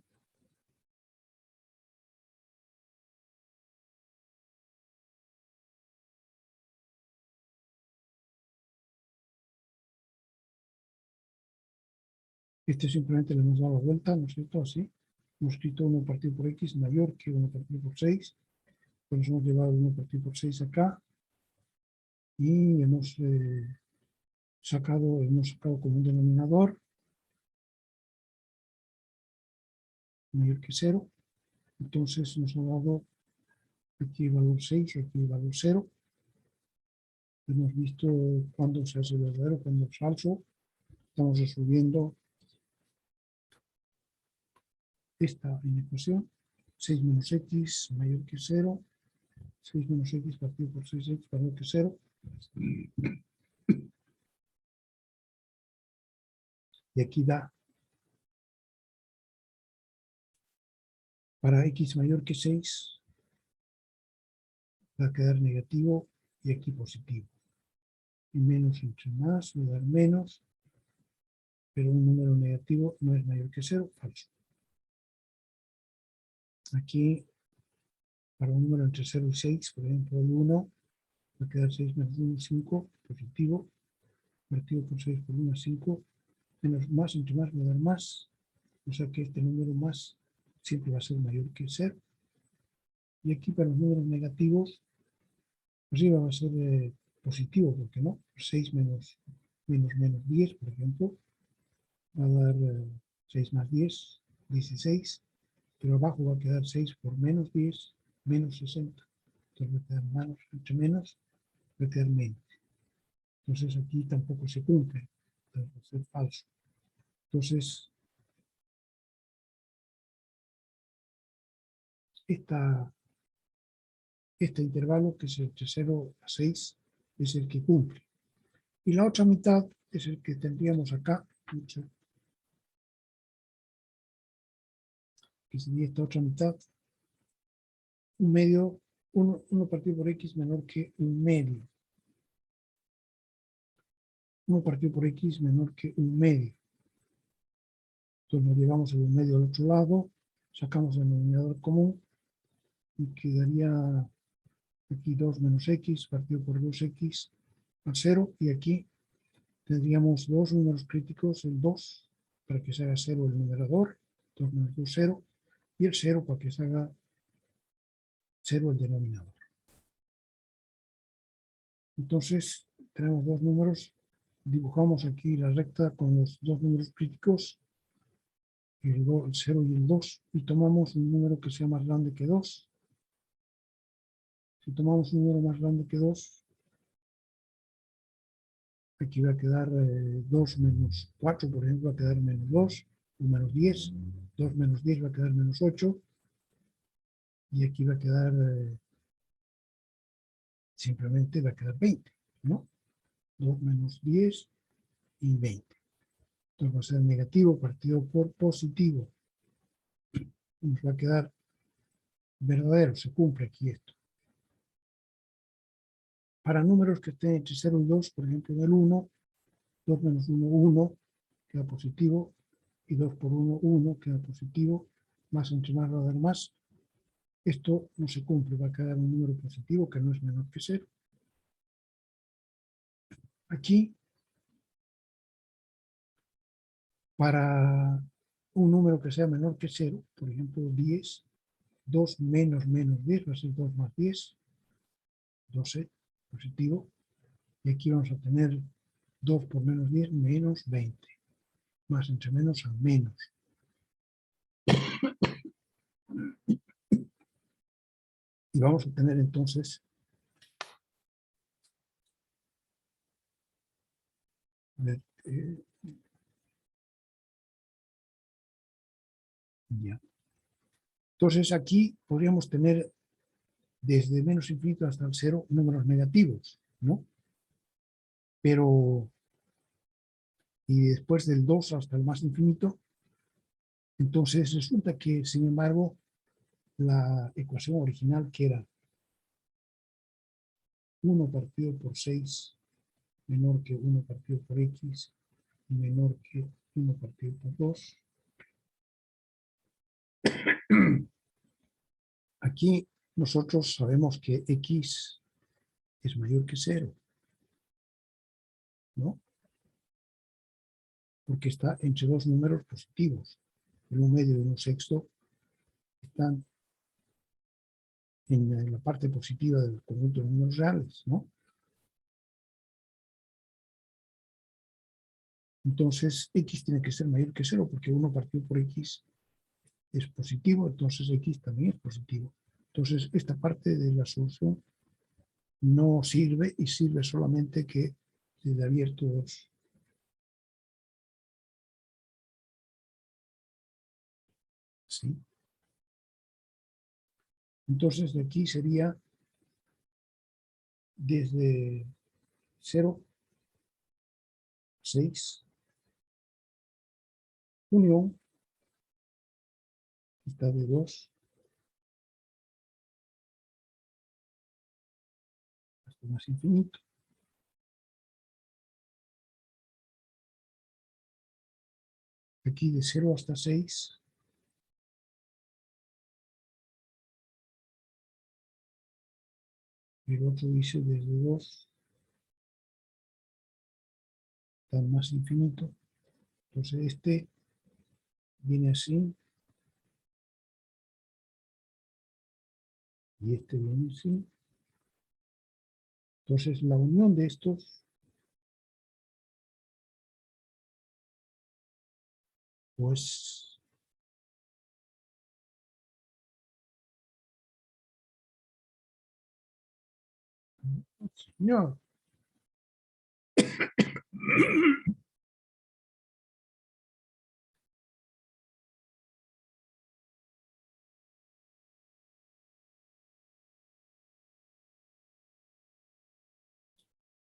S1: Este simplemente le hemos dado la vuelta, ¿no es cierto? Así. Hemos escrito 1 partido por x mayor que 1 partido por 6. Por eso hemos llevado 1 partido por 6 acá. Y hemos sacado como un denominador mayor que 0. Entonces nos ha dado aquí valor 6 y aquí valor 0. Hemos visto cuándo se hace verdadero, cuándo es falso. Estamos resolviendo esta inecuación. 6 menos x mayor que 0. 6 menos x partido por 6x mayor que 0. Y aquí da para x mayor que 6 va a quedar negativo y aquí positivo. Y menos entre más va a dar menos, pero un número negativo no es mayor que 0, falso. Aquí, para un número entre 0 y 6, por ejemplo el 1, va a quedar 6 menos 1, 5, positivo, partido por 6 por 1, 5, menos más entre más va a dar más, o sea que este número más siempre va a ser mayor que 0. Y aquí para los números negativos, arriba va a ser positivo, ¿por qué no? 6 menos 10, por ejemplo, va a dar 6 más 10, 16, pero abajo va a quedar 6 por menos 10, menos 60. Entonces va a quedar menos, entre menos, va a quedar menos. Entonces aquí tampoco se cumple, entonces va a ser falso. Entonces, este intervalo, que es entre 0 a 6, es el que cumple. Y la otra mitad es el que tendríamos acá, que sería esta otra mitad, un medio, 1 partido por x menor que un medio. 1 partido por x menor que un medio. Entonces nos llevamos el medio al otro lado, sacamos el denominador común y quedaría aquí 2 menos x partido por 2x a 0, y aquí tendríamos dos números críticos, el 2 para que se haga 0 el numerador, 2 menos 2, 0, y el 0 para que se haga 0 el denominador. Entonces tenemos dos números, dibujamos aquí la recta con los dos números críticos, el 0 y el 2, y tomamos un número que sea más grande que 2. Si tomamos un número más grande que 2, aquí va a quedar 2 menos 4, por ejemplo, va a quedar menos 2, o menos 10. 2 menos 10 va a quedar menos 8. Y aquí va a quedar, simplemente va a quedar 20, ¿no? 2 menos 10 y 20. Entonces va a ser negativo partido por positivo. Nos va a quedar verdadero, se cumple aquí esto. Para números que estén entre 0 y 2, por ejemplo, en el 1, 2 menos 1, 1, queda positivo, y 2 por 1, 1, queda positivo, más entre más va a dar más. Esto no se cumple, va a quedar un número positivo que no es menor que 0. Aquí, para un número que sea menor que 0, por ejemplo 10, 2 menos 10 va a ser 2 más 10, 12, positivo. Y aquí vamos a tener 2 por menos 10, menos 20. Más entre menos a menos. Y vamos a tener entonces, a ver, ya. Entonces aquí podríamos tener desde menos infinito hasta el 0 números negativos, ¿no? Pero, y después del 2 hasta el más infinito, entonces resulta que, sin embargo, la ecuación original, que era 1 partido por 6 menor que 1 partido por x menor que 1 partido por 2. Aquí nosotros sabemos que x es mayor que 0, ¿no? Porque está entre dos números positivos. El 1 medio y el 1 sexto están en la parte positiva del conjunto de números reales, ¿no? Entonces, x tiene que ser mayor que 0, porque 1 partido por x es positivo, entonces x también es positivo. Entonces, esta parte de la solución no sirve y sirve solamente que desde abierto 2. ¿Sí? Entonces, de aquí sería desde 0, 6, unión, está de 2 hasta más infinito. Aquí de 0 hasta 6. El otro dice desde 2 hasta más infinito. Entonces este viene así. Y este viene así. Entonces la unión de estos pues señor.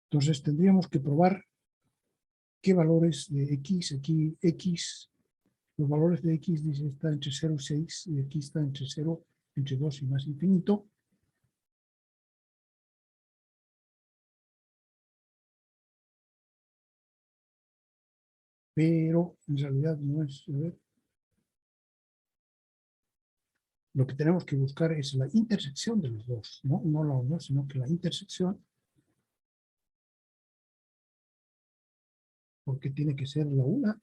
S1: Entonces tendríamos que probar qué valores de x, aquí x, los valores de x dice está entre 0 y 6, y aquí está entre 0, entre 2 y más infinito. Pero en realidad no es, lo que tenemos que buscar es la intersección de los dos, no la unión, sino que la intersección, porque tiene que ser la una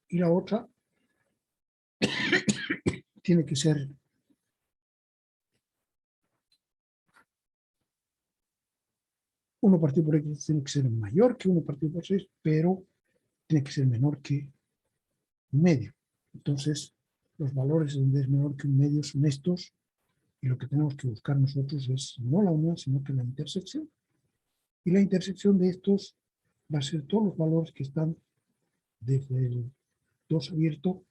S1: y la otra tiene que ser 1 partido por x, tiene que ser mayor que 1 partido por 6, pero tiene que ser menor que un medio. Entonces, los valores donde es menor que un medio son estos, y lo que tenemos que buscar nosotros es no la unión, sino que la intersección. Y la intersección de estos va a ser todos los valores que están desde el 2 abierto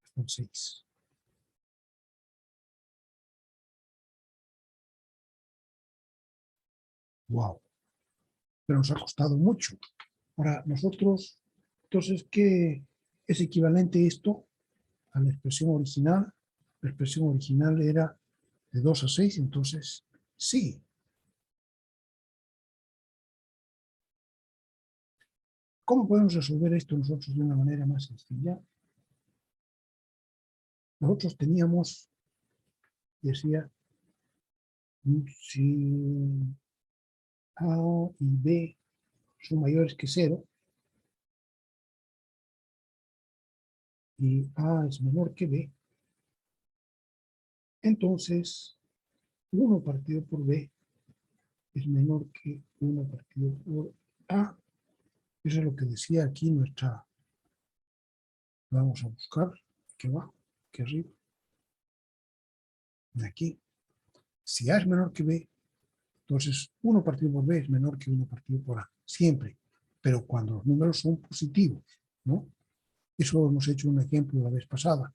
S1: hasta el 6. ¡Wow! Pero nos ha costado mucho. Ahora, nosotros, entonces, ¿qué es equivalente esto a la expresión original? La expresión original era de 2 a 6, entonces, sí. ¿Cómo podemos resolver esto nosotros de una manera más sencilla? Nosotros teníamos, decía, si A y B son mayores que 0 y A es menor que B, entonces 1 partido por B es menor que 1 partido por A. Eso es lo que decía aquí nuestra, vamos a buscar, aquí abajo, aquí arriba, de aquí. Si A es menor que B, entonces 1 partido por B es menor que 1 partido por A, siempre, pero cuando los números son positivos, ¿no? Eso hemos hecho un ejemplo la vez pasada.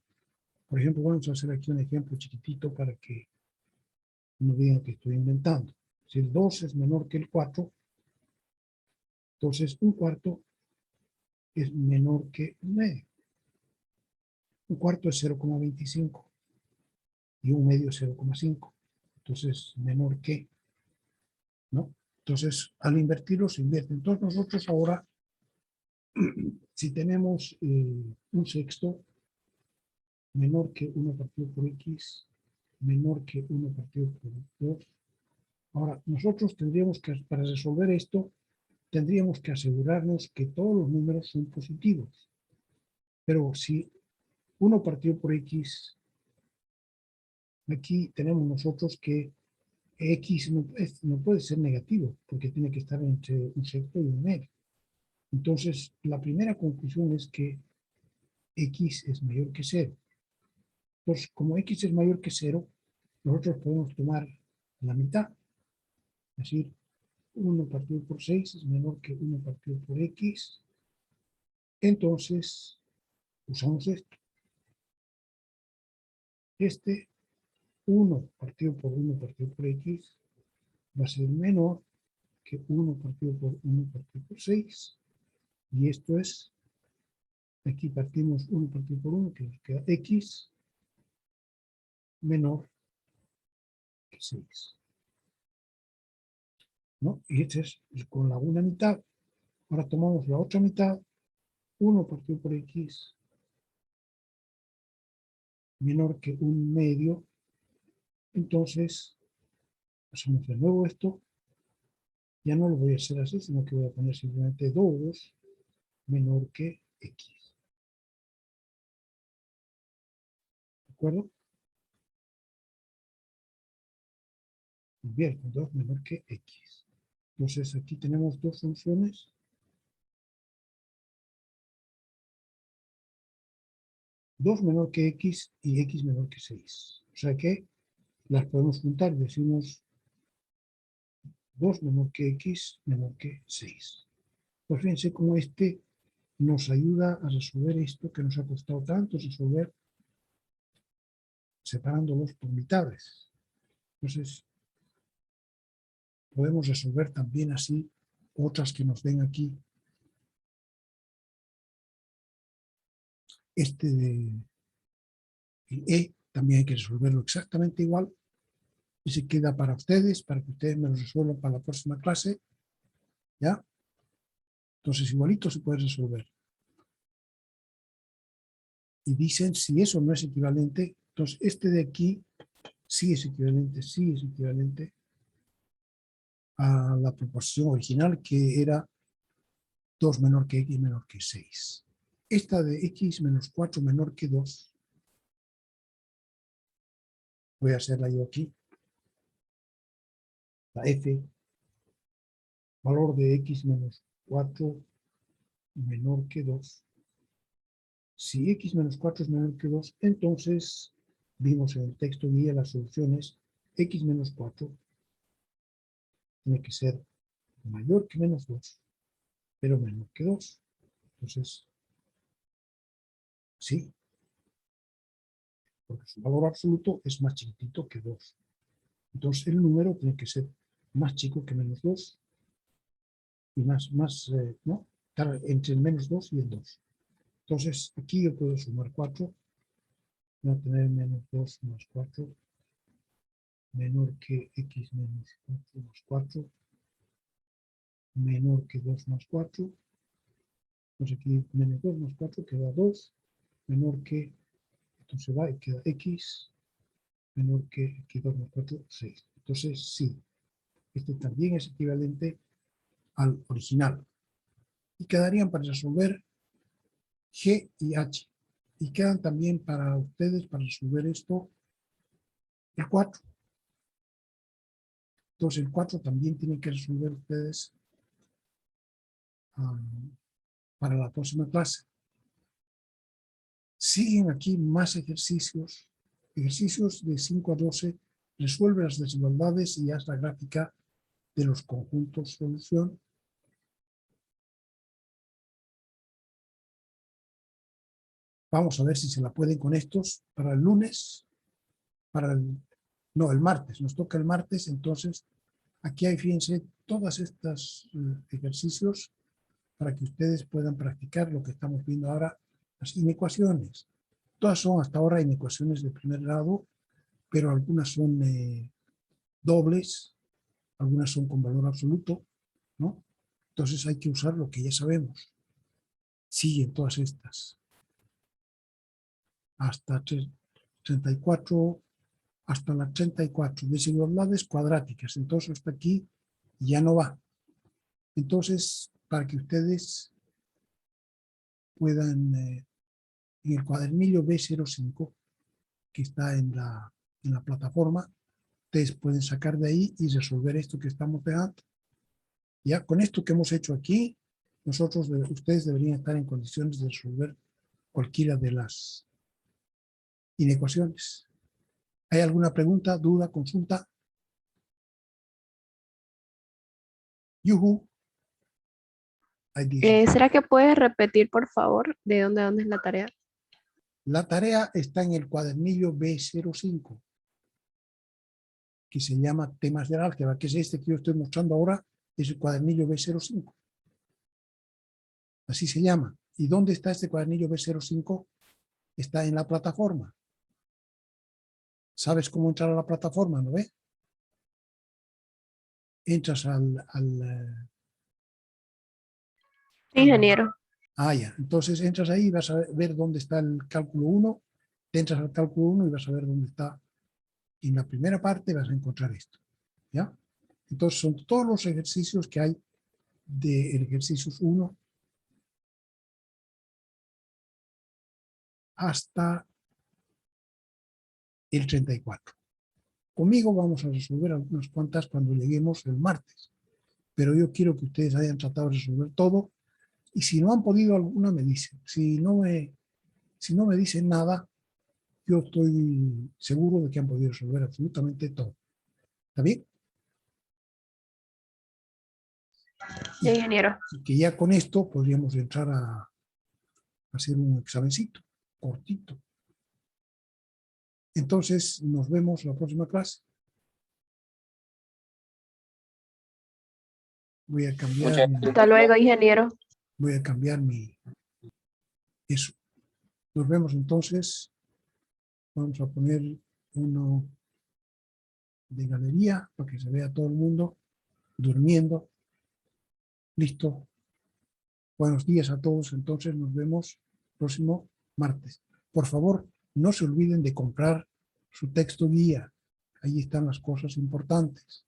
S1: Por ejemplo, vamos a hacer aquí un ejemplo chiquitito para que no digan que estoy inventando. Si el 2 es menor que el 4, entonces un cuarto es menor que un medio. Un cuarto es 0,25. y 1/2 es 0,5. Entonces, menor que, ¿no? Entonces, al invertirlo se invierte. Entonces, nosotros ahora, si tenemos un sexto menor que 1 partido por x, menor que 1 partido por 2, ahora, nosotros tendríamos que, para resolver esto, tendríamos que asegurarnos que todos los números son positivos. Pero si 1 partido por x, aquí tenemos nosotros que x no puede ser negativo, porque tiene que estar entre un sexto y un medio. Entonces, la primera conclusión es que x es mayor que 0. Entonces, como x es mayor que 0, nosotros podemos tomar la mitad. Es decir, 1 partido por 6 es menor que 1 partido por x. Entonces, usamos esto. Este 1 partido por 1 partido por x va a ser menor que 1 partido por 1 partido por 6. Y esto es, aquí partimos 1 partido por 1, que nos queda x menor que 6. ¿No? Y este es con la una mitad. Ahora tomamos la otra mitad, 1 partido por x menor que 1/2. Entonces, hacemos de nuevo esto. Ya no lo voy a hacer así, sino que voy a poner simplemente 2 menor que x. ¿De acuerdo? Bien, 2 menor que x. Entonces, aquí tenemos dos funciones. Dos menor que x y x menor que 6. O sea que las podemos juntar. Decimos 2 menor que x menor que 6. Pues fíjense cómo este nos ayuda a resolver esto que nos ha costado tanto resolver separándolos por mitades. Entonces, podemos resolver también así otras que nos den aquí. Este de el E también hay que resolverlo exactamente igual. Y se queda para ustedes, para que ustedes me lo resuelvan para la próxima clase. ¿Ya? Entonces, igualito se puede resolver. Y dicen si eso no es equivalente, entonces este de aquí sí es equivalente a la proporción original que era 2 menor que x menor que 6. Esta de x menos 4 menor que 2, voy a hacerla yo aquí, la f, valor de x menos 4 menor que 2. Si x menos 4 es menor que 2, entonces vimos en el texto guía las soluciones x menos 4 tiene que ser mayor que menos 2, pero menor que 2. Entonces, sí, porque su valor absoluto es más chiquitito que 2. Entonces, el número tiene que ser más chico que menos 2 y ¿no? Estar entre el menos 2 y el 2. Entonces, aquí yo puedo sumar 4. Voy a tener menos 2 más 4 menor que x menos 4 más 4 menor que 2 más 4. Entonces aquí menos 2 más 4 queda 2 menor que, esto se va y queda x menor que aquí 2 más 4, 6. Entonces sí, este también es equivalente al original. Y quedarían para resolver G y H. Y quedan también para ustedes, para resolver esto, el 4. Entonces el 4 también tienen que resolver ustedes para la próxima clase. Siguen aquí más ejercicios. Ejercicios de 5 a 12. Resuelve las desigualdades y haz la gráfica de los conjuntos solución. Vamos a ver si se la pueden con estos para el lunes, el martes, nos toca el martes, entonces aquí hay, fíjense, todos estos ejercicios para que ustedes puedan practicar lo que estamos viendo ahora, las inecuaciones. Todas son hasta ahora inecuaciones de primer grado pero algunas son dobles, algunas son con valor absoluto, ¿no? Entonces hay que usar lo que ya sabemos. Siguen todas estas. Hasta 34, hasta las 34 desigualdades cuadráticas. Entonces hasta aquí ya no va. Entonces, para que ustedes puedan, en el cuadernillo B05, que está en la plataforma, ustedes pueden sacar de ahí y resolver esto que estamos pegando. Ya con esto que hemos hecho aquí, ustedes deberían estar en condiciones de resolver cualquiera de las inecuaciones. ¿Hay alguna pregunta, duda, consulta? Yuhu. Ahí dice.
S2: ¿Será que puedes repetir, por favor, de dónde a dónde es la tarea?
S1: La tarea está en el cuadernillo B05, que se llama Temas del Álgebra, que es este que yo estoy mostrando ahora, es el cuadernillo B05. Así se llama. ¿Y dónde está este cuadernillo B05? Está en la plataforma. ¿Sabes cómo entrar a la plataforma, no ves? Entras
S2: Ingeniero.
S1: ya. Entonces entras ahí y vas a ver dónde está el cálculo 1, te entras al cálculo 1 y vas a ver dónde está. Y en la primera parte vas a encontrar esto. ¿Ya? Entonces son todos los ejercicios que hay del ejercicio 1 hasta el 34. Conmigo vamos a resolver algunas cuantas cuando lleguemos el martes. Pero yo quiero que ustedes hayan tratado de resolver todo. Y si no han podido alguna, me dicen. Si no me dicen nada, yo estoy seguro de que han podido resolver absolutamente todo. ¿Está bien?
S2: Sí, ingeniero.
S1: Y que ya con esto podríamos entrar a hacer un examencito cortito. Entonces, nos vemos la próxima clase. Voy a cambiar,
S2: Hasta luego, ingeniero.
S1: voy a cambiar eso. Nos vemos entonces. Vamos a poner uno de galería para que se vea todo el mundo durmiendo. Listo. Buenos días a todos. Entonces nos vemos próximo martes. Por favor, no se olviden de comprar su texto guía. Ahí están las cosas importantes.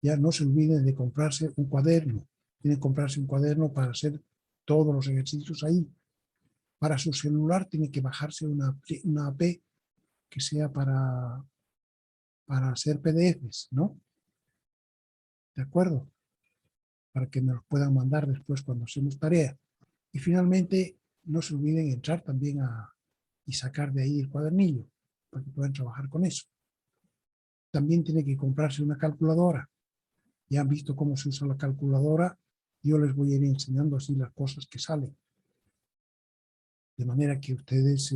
S1: Ya no se olviden de comprarse un cuaderno. Tienen que comprarse un cuaderno para hacer todos los ejercicios ahí. Para su celular tiene que bajarse una app que sea para hacer PDFs, ¿no? ¿De acuerdo? Para que me los puedan mandar después cuando hacemos tarea. Y finalmente, no se olviden entrar también y sacar de ahí el cuadernillo, para que puedan trabajar con eso. También tiene que comprarse una calculadora. Ya han visto cómo se usa la calculadora. Yo les voy a ir enseñando así las cosas que salen. De manera que ustedes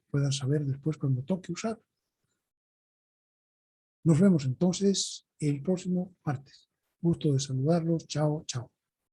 S1: puedan saber después cuando toque usar. Nos vemos entonces el próximo martes. Gusto de saludarlos. Chao, chao.